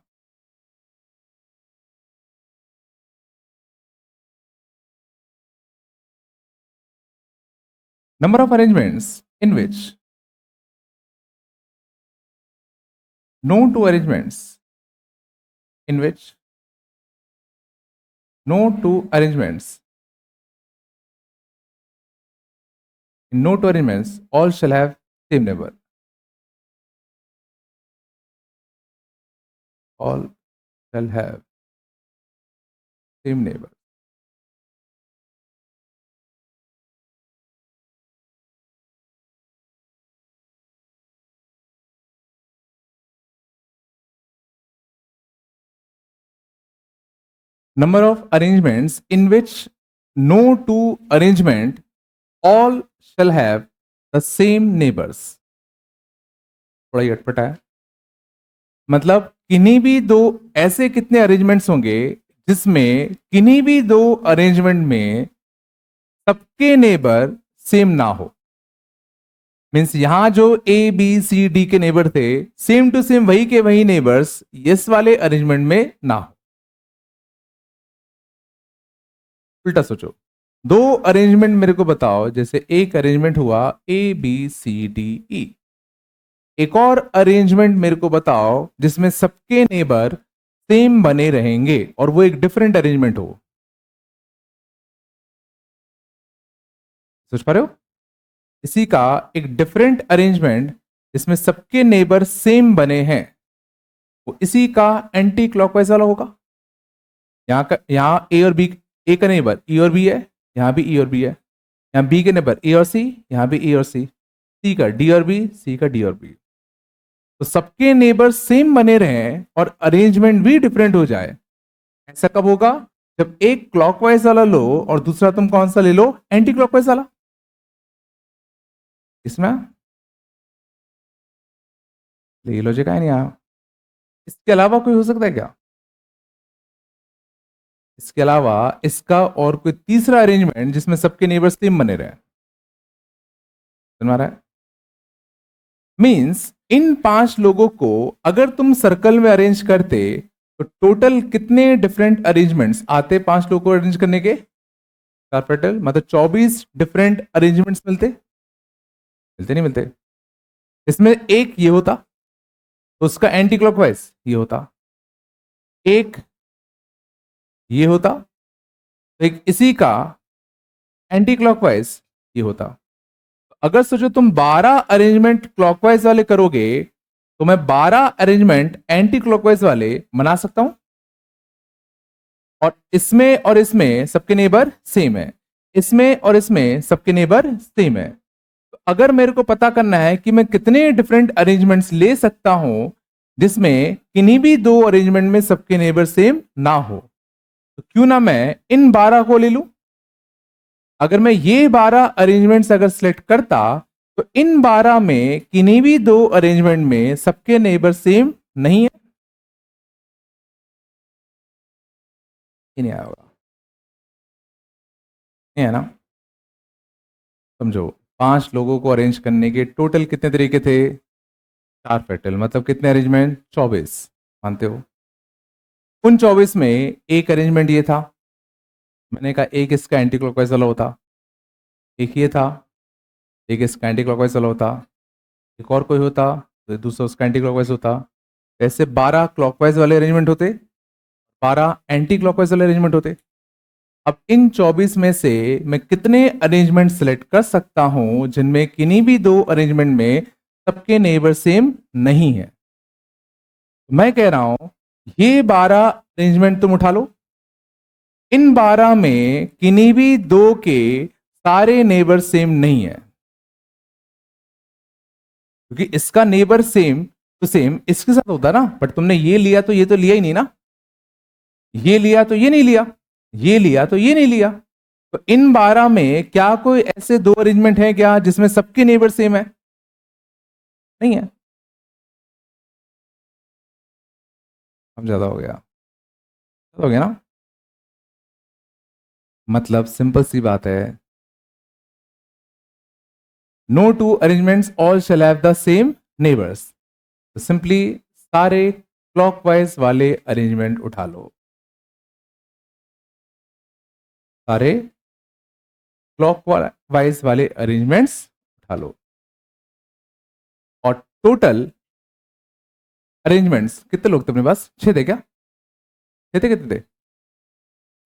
Number of arrangements in which no two arrangements in which no two arrangements in no two arrangements all shall have same neighbor. All shall have same neighbor. Number of arrangements in which no two arrangement all shall have the same neighbors. थोड़ा ये अटपटा है, मतलब किन्हीं भी दो ऐसे कितने अरेंजमेंट्स होंगे जिसमें किन्हीं भी दो अरेंजमेंट में सबके नेबर सेम ना हो। मीन्स यहां जो ए बी सी डी के नेबर थे, सेम टू सेम वही के वही नेबर्स यस वाले अरेंजमेंट में ना हो। उल्टा सोचो, दो अरेंजमेंट मेरे को बताओ, जैसे एक अरेंजमेंट हुआ A B C D E, एक और अरेंजमेंट मेरे को बताओ जिसमें सबके नेबर सेम बने रहेंगे और वो एक डिफरेंट अरेंजमेंट हो। सोच पा रहे हो? इसी का एक डिफरेंट अरेंजमेंट जिसमें सबके नेबर सेम बने हैं, वो इसी का एंटी क्लॉकवाइज वाला होगा। यहां ए और बी, ए का नेबर ई और बी है, यहां भी ई और बी है, यहां बी के नेबर ए और सी, यहां भी ए और सी का डी और बी, सी का डी और बी। तो सबके नेबर सेम बने रहें और अरेंजमेंट भी डिफरेंट हो जाए, ऐसा कब होगा? जब एक क्लॉकवाइज वाला लो और दूसरा तुम कौन सा ले लो? एंटी क्लॉकवाइज वाला। इसमें ये लॉजिक है नहीं, इसके अलावा कोई हो सकता है क्या? इसके अलावा इसका और कोई तीसरा अरेंजमेंट जिसमें सबके नेबर्स सेम बने रहे। समझ में आ रहा है? मीन्स इन 5 लोगों को अगर तुम सर्कल में अरेंज करते तो टोटल कितने डिफरेंट अरेंजमेंट्स आते 5 लोगों को अरेंज करने के? कार्पेटल मतलब 24 डिफरेंट अरेंजमेंट्स मिलते? मिलते नहीं मिलते? इसमें एक ये होता तो उसका एंटी क्लॉकवाइज ये होता, एक ये होता तो एक इसी का एंटी क्लॉकवाइज ये होता। अगर सोचो तुम 12 अरेंजमेंट क्लॉकवाइज वाले करोगे तो मैं 12 अरेंजमेंट एंटी क्लॉकवाइज वाले बना सकता हूं, और इसमें सबके नेबर सेम है, इसमें और इसमें सबके नेबर सेम है। तो अगर मेरे को पता करना है कि मैं कितने डिफरेंट अरेंजमेंट्स ले सकता हूं जिसमें किन्हीं भी 2 अरेंजमेंट में सबके नेबर सेम ना हो, तो क्यों ना मैं इन 12 को ले लूं। अगर मैं ये 12 अरेंजमेंट्स अगर सिलेक्ट करता तो इन 12 में किन्हीं भी 2 अरेंजमेंट में सबके नेबर सेम नहीं है, ये नहीं आया होगा, नहीं है ना? समझो 5 लोगों को अरेंज करने के टोटल कितने तरीके थे? 4 पेटल, मतलब कितने अरेंजमेंट? 24। मानते हो? उन 24 में एक अरेंजमेंट ये था, मैंने कहा एक इसका एंटी क्लॉकवाइज वाला होता, एक ये था, एक इसका एंटी क्लॉकवाइज वाला होता, एक और कोई होता तो दूसरा उसका एंटी क्लॉकवाइज होता। ऐसे 12 क्लॉकवाइज वाले अरेंजमेंट होते, 12 एंटी क्लॉकवाइज वाले अरेंजमेंट होते। अब इन 24 में से मैं कितने अरेंजमेंट सेलेक्ट कर सकता हूं जिनमें किन्हीं भी 2 अरेंजमेंट में सबके नेबर सेम नहीं है? मैं कह रहा हूं ये 12 अरेंजमेंट तुम उठा लो, इन 12 में किन्हीं भी 2 के सारे नेबर सेम नहीं है, क्योंकि इसका नेबर सेम तो सेम इसके साथ होता ना, बट तुमने ये लिया तो ये तो लिया ही नहीं ना, ये लिया तो ये नहीं लिया, ये लिया तो ये नहीं लिया। तो इन 12 में क्या कोई ऐसे 2 अरेंजमेंट है क्या जिसमें सबके नेबर सेम है? नहीं है। अब ज्यादा हो गया, ज्यादा हो गया ना? मतलब सिंपल सी बात है, no 2 arrangements all shall have the same neighbours. तो सिंपली सारे क्लॉकवाइज वाले अरेंजमेंट उठा लो, सारे क्लॉकवाइज वाले अरेंजमेंट्स उठा लो, और टोटल अरेंजमेंट्स कितने लोग थे अपने पास? 6 थे क्या? 6 थे, कितने थे?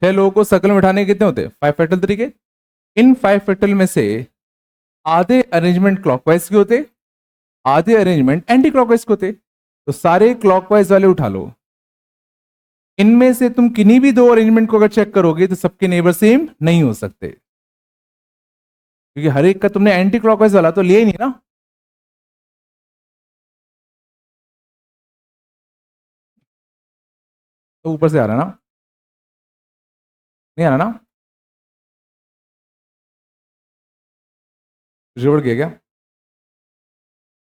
6 लोगों को सर्कल में उठाने के कितने होते? 5 फैक्टल तरीके। इन 5 फैक्टल में से आधे अरेंजमेंट क्लॉकवाइज के होते, आधे अरेंजमेंट एंटी क्लॉकवाइज के होते। तो सारे क्लॉकवाइज वाले उठा लो, इनमें से तुम किन्हीं भी 2 अरेंजमेंट को अगर चेक करोगे तो सबके नेबर सेम नहीं हो सकते, क्योंकि हर एक का तुमने एंटी क्लॉकवाइज वाला तो लिया ही नहीं ना। तो ऊपर से आ रहा ना, नहीं आ रहा ना? रिवर्ट किया क्या?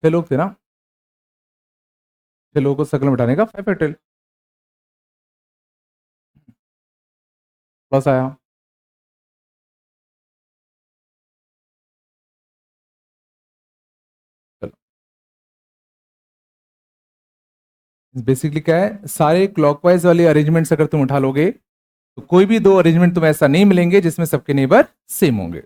6 लोग थे ना, 6 लोगों को सर्कल में बिठाने का 5 फैक्टोरियल प्लस आया। चलो, बेसिकली क्या है, सारे क्लॉकवाइज वाले अरेंजमेंट्स अगर तुम उठा लोगे तो कोई भी 2 अरेंजमेंट तुम्हें ऐसा नहीं मिलेंगे जिसमें सबके नेबर सेम होंगे।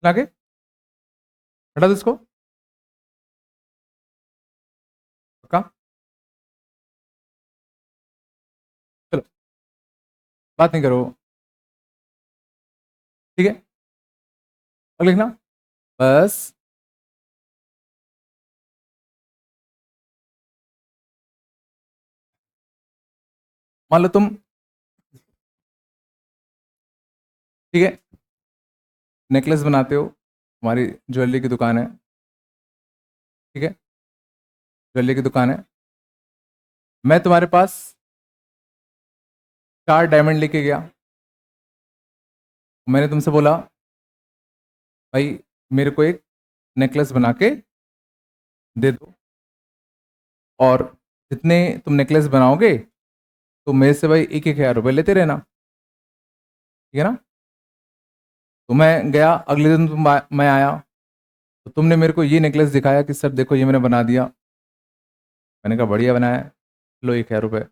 आगे हटा दो इसको, पक्का? चलो, बात नहीं करो, ठीक है? और लिखना बस, मान लो तुम, ठीक है, नेकलेस बनाते हो, हमारी ज्वेलरी की दुकान है, ठीक है, ज्वेलरी की दुकान है, मैं तुम्हारे पास 4 डायमंड लेके गया, मैंने तुमसे बोला भाई मेरे को एक नेकलेस बना के दे दो, और जितने तुम नेकलेस बनाओगे तो मेरे से भाई 1,000 रुपये लेते रहना, ठीक है ना। तो मैं गया, अगले दिन मैं आया, तो तुमने मेरे को ये नेकलेस दिखाया कि सर देखो ये मैंने बना दिया, मैंने कहा बढ़िया बनाया है, लो 1,000 रुपये,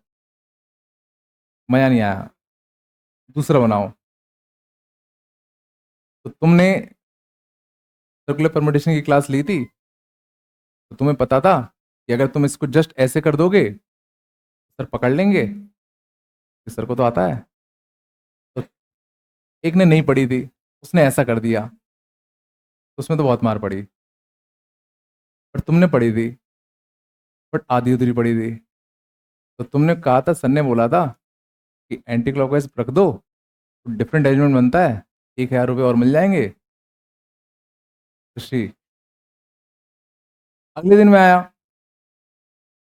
मज़ा नहीं आया, दूसरा बनाओ। तो तुमने सर्कुलर परमुटेशन की क्लास ली थी, तो तुम्हें पता था कि अगर तुम इसको जस्ट ऐसे कर दोगे सर पकड़ लेंगे, कि सर को तो आता है। तो एक ने नहीं पढ़ी थी, उसने ऐसा कर दिया, तो उसमें तो बहुत मार पड़ी, पर तुमने पढ़ी थी, बट आधी उधरी पढ़ी थी। तो तुमने कहा था, सर ने बोला था कि एंटी क्लॉकवाइज रख दो तो डिफरेंट अरेंजमेंट बनता है, 1,000 रुपये और मिल जाएंगे, खुशी। अगले दिन मैं आया,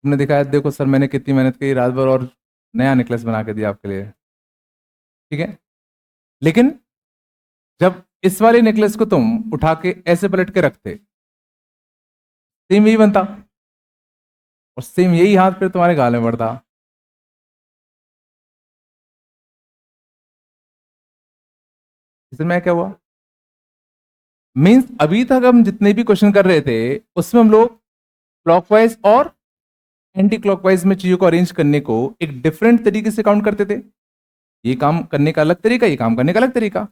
तुमने दिखाया देखो सर मैंने कितनी मेहनत की रात भर, और नया नेकलेस बना के दिया आपके लिए, ठीक है। लेकिन जब इस वाले नेकलेस को तुम उठा के ऐसे पलट के रखते, सेम यही बनता, और सेम यही हाथ फिर तुम्हारे गाल में पड़ता। इसमें क्या हुआ, मीन्स अभी तक हम जितने भी क्वेश्चन कर रहे थे उसमें हम लोग क्लॉकवाइज और एंटी क्लॉकवाइज में चीजों को अरेंज करने को एक डिफरेंट तरीके से काउंट करते थे, ये काम करने का अलग तरीका, ये काम करने का अलग तरीका।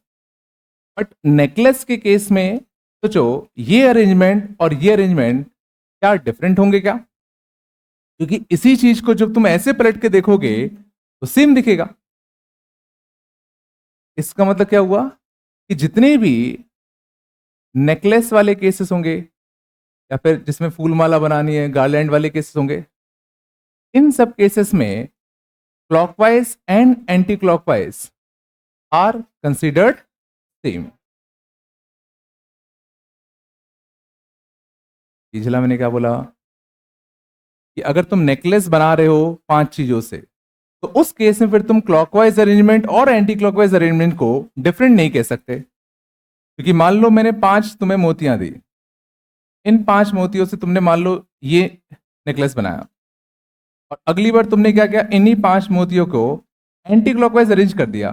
बट नेकलेस के केस में सोचो, ये अरेंजमेंट और ये अरेंजमेंट क्या डिफरेंट होंगे क्या, क्योंकि इसी चीज को जब तुम ऐसे पलट के देखोगे तो सेम दिखेगा। इसका मतलब क्या हुआ कि जितने भी नेकलेस वाले केसेस होंगे, या फिर जिसमें फूल माला बनानी है, गार्लैंड वाले केसेस होंगे, इन सब केसेस में clockwise and anti clockwise are considered same. पिछला मैंने क्या बोला कि अगर तुम नेकलेस बना रहे हो 5 चीजों से, तो उस केस में फिर तुम क्लॉकवाइज अरेंजमेंट और एंटी क्लॉकवाइज अरेंजमेंट को डिफरेंट नहीं कह सकते, क्योंकि मान लो मैंने 5 तुम्हें मोतियां दी, इन 5 मोतियों से तुमने मान लो ये नेकलेस बनाया, और अगली बार तुमने क्या किया, इन्हीं 5 मोतियों को एंटी क्लॉकवाइज अरेंज कर दिया।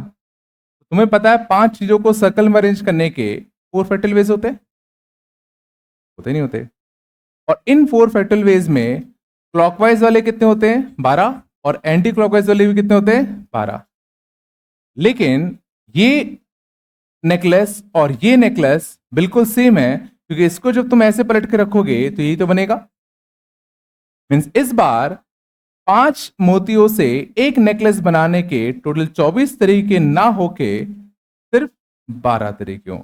तुम्हें पता है 5 चीजों को सर्कल में अरेंज करने के 4 फैक्टल वेज होते हैं? होते नहीं होते। और इन 4 फैक्टल वेज में क्लॉकवाइज वाले कितने होते हैं, 12, और एंटी क्लॉकवाइज वाले भी कितने होते हैं, 12। लेकिन ये नेकलेस और ये नेकलेस बिल्कुल सेम है, क्योंकि इसको जब तुम ऐसे पलट के रखोगे तो यही तो बनेगा। मीन्स इस बार 5 मोतियों से एक नेकलेस बनाने के टोटल 24 तरीके ना होके सिर्फ 12 तरीके हों।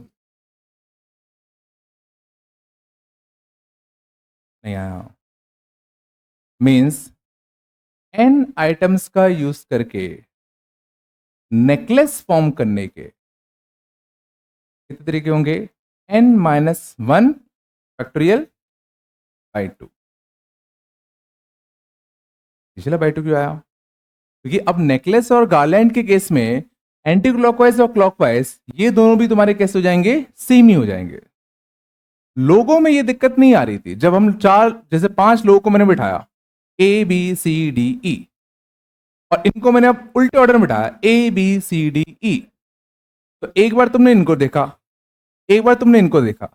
नहीं आया, मीन्स n आइटम्स का यूज करके नेकलेस फॉर्म करने के कितने तरीके होंगे, n-1 फैक्टोरियल बाई 2। पिछला बाई 2 क्यों आया, क्योंकि अब नेकलेस और गार्लैंड के केस में एंटी क्लॉकवाइज और क्लॉकवाइज ये दोनों भी तुम्हारे कैसे हो जाएंगे, सेम ही हो जाएंगे। लोगों में ये दिक्कत नहीं आ रही थी, जब हम 4 जैसे 5 लोगों को मैंने बिठाया A B C D E, और इनको मैंने अब उल्टे ऑर्डर में बिठाया A B C D E, तो एक बार तुमने इनको देखा, एक बार तुमने इनको देखा,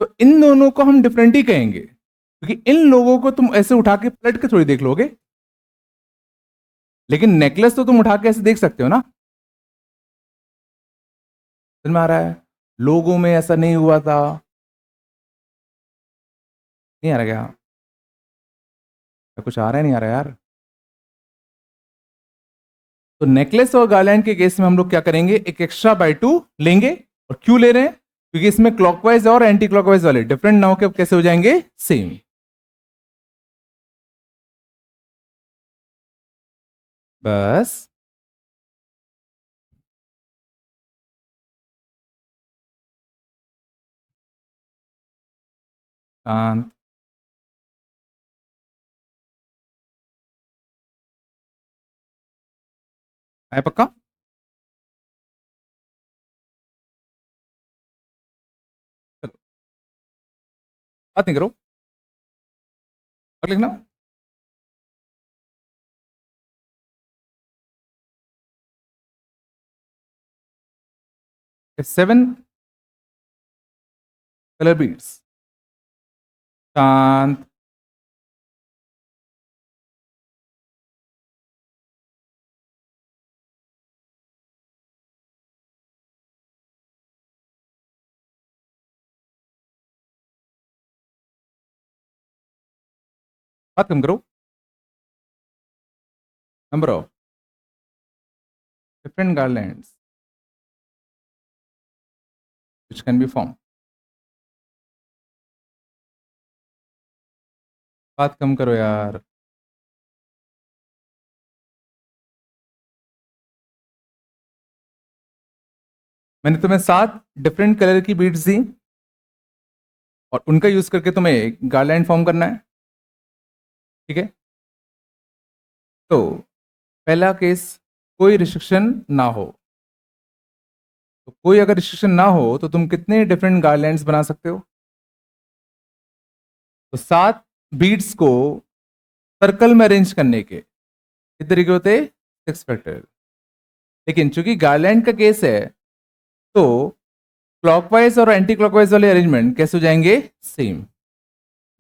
तो इन दोनों को हम डिफरेंट ही कहेंगे, क्योंकि इन लोगों को तुम ऐसे उठा के पलट के थोड़ी देख लोगे। लेकिन नेकलेस तो तुम उठा के ऐसे देख सकते हो ना, समझ में आ रहा है। लोगों में ऐसा नहीं हुआ था, नहीं आ रहा क्या, कुछ आ रहा है, नहीं आ रहा यार। तो नेकलेस और गार्लैंड के केस में हम लोग क्या करेंगे, एक एक्स्ट्रा बाई 2 लेंगे। और क्यों ले रहे हैं, क्योंकि इसमें क्लॉकवाइज और एंटी क्लॉकवाइज वाले डिफरेंट ना होकर कैसे हो जाएंगे, सेम। बस शांत। है पक्का? चलो, बात नहीं करो और लिखना। 7 कलर बीड्स। शांत। बात कम करो। Number of different garlands which can be formed। बात कम करो यार। मैंने तुम्हें 7 डिफरेंट कलर की बीड्स दी और उनका यूज करके तुम्हें एक गार्लैंड फॉर्म करना है। ठीक है, तो पहला केस, कोई रिस्ट्रिक्शन ना हो। तो कोई अगर रिस्ट्रिक्शन ना हो तो तुम कितने डिफरेंट गार्लैंड्स बना सकते हो? तो 7 बीड्स को सर्कल में अरेंज करने के कितने तरीके होते हैं? 6 फैक्टोरियल। लेकिन चूंकि गार्लैंड का केस है तो क्लॉकवाइज और एंटी क्लॉकवाइज वाले अरेंजमेंट कैसे हो जाएंगे? सेम।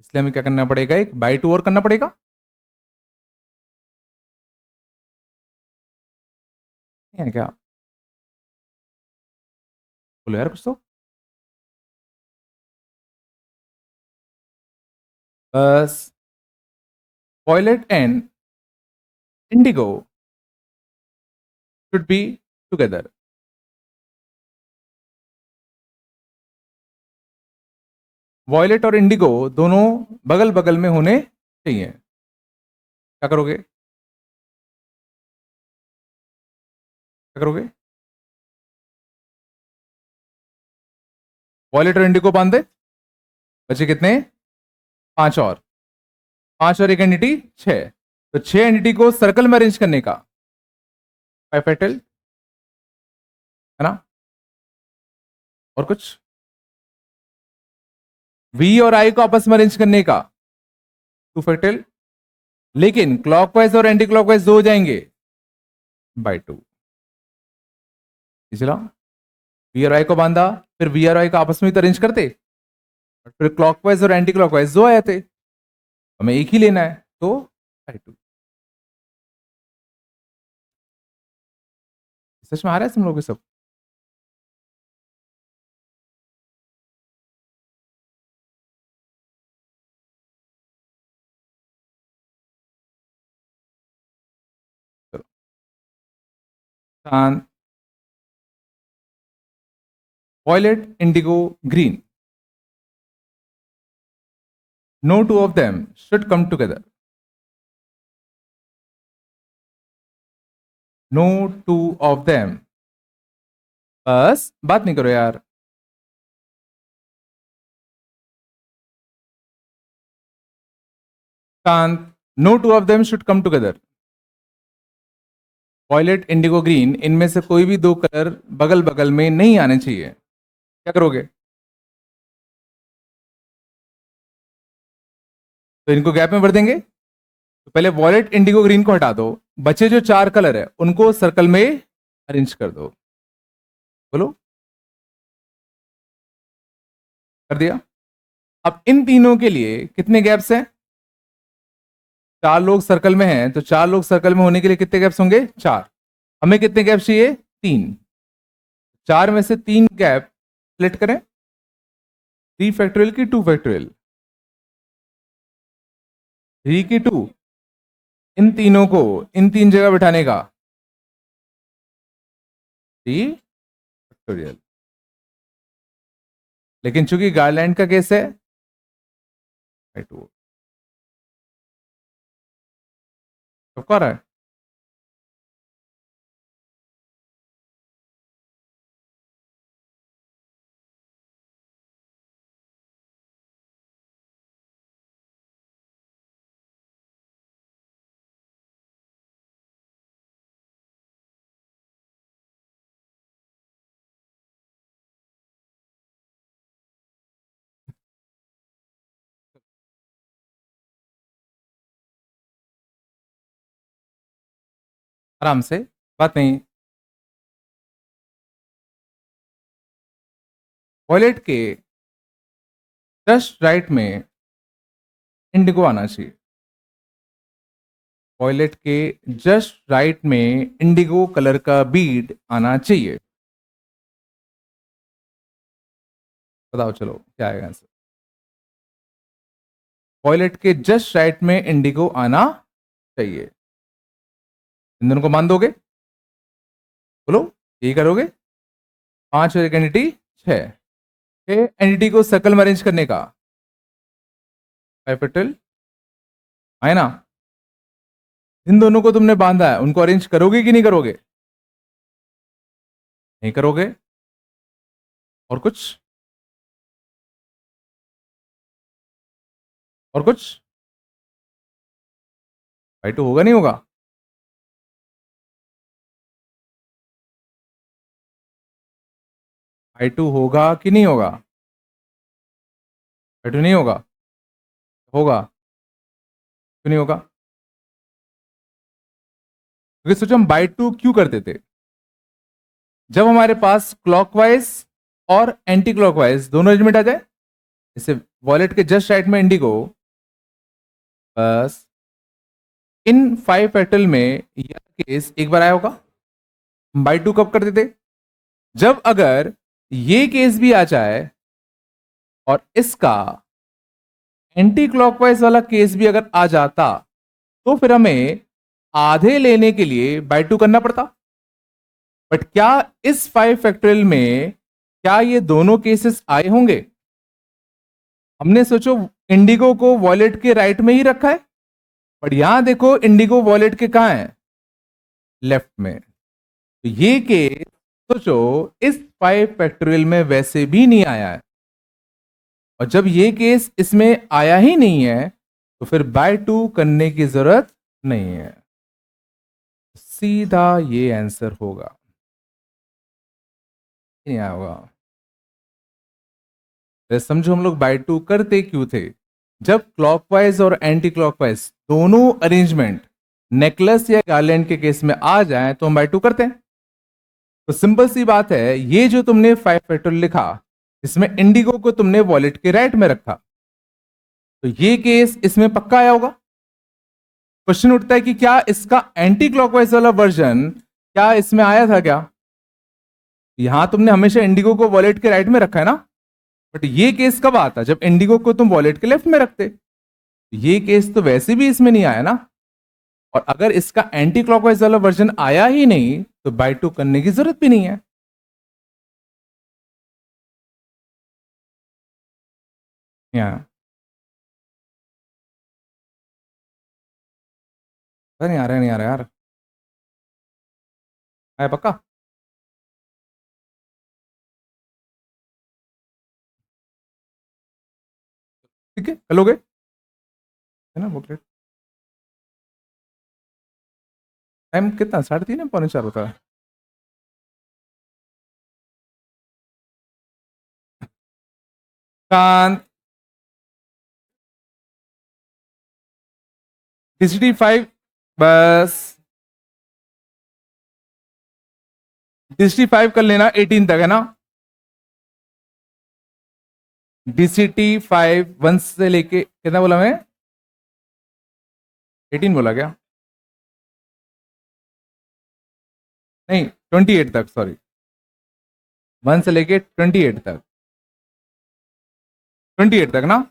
इसलिए हमें क्या करना पड़ेगा? एक बाई 2 और करना पड़ेगा। है क्या? बोलो यार कुछ तो। बस violet and indigo should be together. Violet और इंडिगो दोनों बगल बगल में होने चाहिए। क्या करोगे? क्या करोगे? वॉयलेट और इंडिगो बांध दे। बचे कितने? 5 और। 5 और एक एंटिटी 6। तो 6 एंटिटी को सर्कल में अरेंज करने का 5 फैक्टोरियल, है ना? और कुछ? वी और आई को आपस में अरेंज करने का 2 फैक्टोरियल। लेकिन क्लॉकवाइज और एंटी क्लॉकवाइज दो हो जाएंगे बाई 2। चला, वी और आई को बांधा, फिर वी और आई को आपस में भी तो अरेंज करते, फिर क्लॉकवाइज और एंटी क्लॉकवाइज दो आए थे, हमें एक ही लेना है तो बाई 2। सच में आ रहा है तुम लोग सब? चलो, शांत। Violet, indigo, green, no two of them should come together। no two of them। बस बात नहीं करो यार। शांत। no two of them should come together। Violet, indigo, green, इनमें से कोई भी दो कलर बगल बगल में नहीं आने चाहिए। क्या करोगे? तो इनको गैप में भर देंगे। तो पहले वॉयलेट, इंडिगो, ग्रीन को हटा दो, बचे जो 4 कलर है उनको सर्कल में अरेंज कर दो। बोलो। कर दिया। अब इन तीनों के लिए कितने गैप्स हैं? 4 लोग सर्कल में हैं तो 4 लोग सर्कल में होने के लिए कितने गैप्स होंगे? 4। हमें कितने गैप्स चाहिए? 3। 4 में से 3 गैप सिलेक्ट करें, 3 फैक्टोरियल की 2 फैक्टोरियल, 3 की 2। इन तीनों को इन 3 जगह बिठाने का 3 फैक्टोरियल। लेकिन चूंकि गार्लैंड का केस है बाई 2। सबको आ रहा है? आराम से, बात नहीं। वॉयलेट के जस्ट राइट में इंडिगो आना चाहिए। वॉयलेट के जस्ट राइट में इंडिगो कलर का बीड आना चाहिए। बताओ चलो क्या आएगा आंसर। वॉयलेट के जस्ट राइट में इंडिगो आना चाहिए। इन दोनों को मान दोगे? बोलो, यही करोगे? 5 और एक एंटिटी 6। एंटिटी को सर्कल में अरेंज करने का कैपिटल है ना। इन दोनों को तुमने बांधा है, उनको अरेंज करोगे कि नहीं करोगे? नहीं करोगे। और कुछ? और कुछ? भाई तो होगा नहीं होगा? I2 होगा कि नहीं होगा? I2 नहीं होगा? होगा क्यों नहीं होगा? क्योंकि सोचो हम बाई टू क्यों करते थे? जब हमारे पास क्लॉकवाइज और एंटी क्लॉकवाइज दोनों अरेंजमेंट आ जाए, जैसे वॉलेट के जस्ट राइट में इंडिगो, बस इन 5 फैक्टोरियल में यह केस एक बार आया होगा। बाई टू कब करते थे? जब अगर ये केस भी आ जाए और इसका एंटी क्लॉकवाइज वाला केस भी अगर आ जाता, तो फिर हमें आधे लेने के लिए बाई टू करना पड़ता। बट क्या इस 5 फैक्टोरियल में क्या ये दोनों केसेस आए होंगे? हमने सोचो इंडिगो को वॉलेट के राइट में ही रखा है, बट यहां देखो इंडिगो वॉलेट के कहां है? लेफ्ट में। तो ये केस सोचो इस 5 फैक्टोरियल में वैसे भी नहीं आया है, और जब ये केस इसमें आया ही नहीं है तो फिर बाय टू करने की जरूरत नहीं है। सीधा ये आंसर होगा, नहीं आया होगा। तो समझो हम लोग बाय टू करते क्यों थे? जब क्लॉकवाइज और एंटी क्लॉकवाइज दोनों अरेंजमेंट नेकलेस या गार्लैंड के केस में आ जाए तो हम बाय टू करते हैं। तो सिंपल सी बात है, ये जो तुमने 5 फैक्टोरियल लिखा, इसमें इंडिगो को तुमने वॉलेट के राइट में रखा, तो ये केस इसमें पक्का आया होगा। क्वेश्चन उठता है कि क्या इसका एंटी क्लॉकवाइज वाला वर्जन क्या इसमें आया था क्या? यहां तुमने हमेशा इंडिगो को वॉलेट के राइट में रखा है ना, बट ये केस कब आता? जब इंडिगो को तुम वॉलेट के लेफ्ट में रखते। ये केस तो वैसे भी इसमें नहीं आया ना, और अगर इसका एंटी क्लॉकवाइज वाला वर्जन आया ही नहीं तो बाय टू करने की जरूरत भी नहीं है। यहाँ नहीं आ रहा है, नहीं आ रहा यार। आया पक्का? ठीक है, कल हो गए है ना बुकलेट। टाइम कितना? 3:30 है, 3:45 होता है। शांत। DCT 5, बस DCT 5 कर लेना 18 तक है ना। DCT 5 1 से लेके कितना बोला मैं? 18 बोला क्या? नहीं, 28 तक, सॉरी। 1 से लेके 28 तक, 28 तक ना।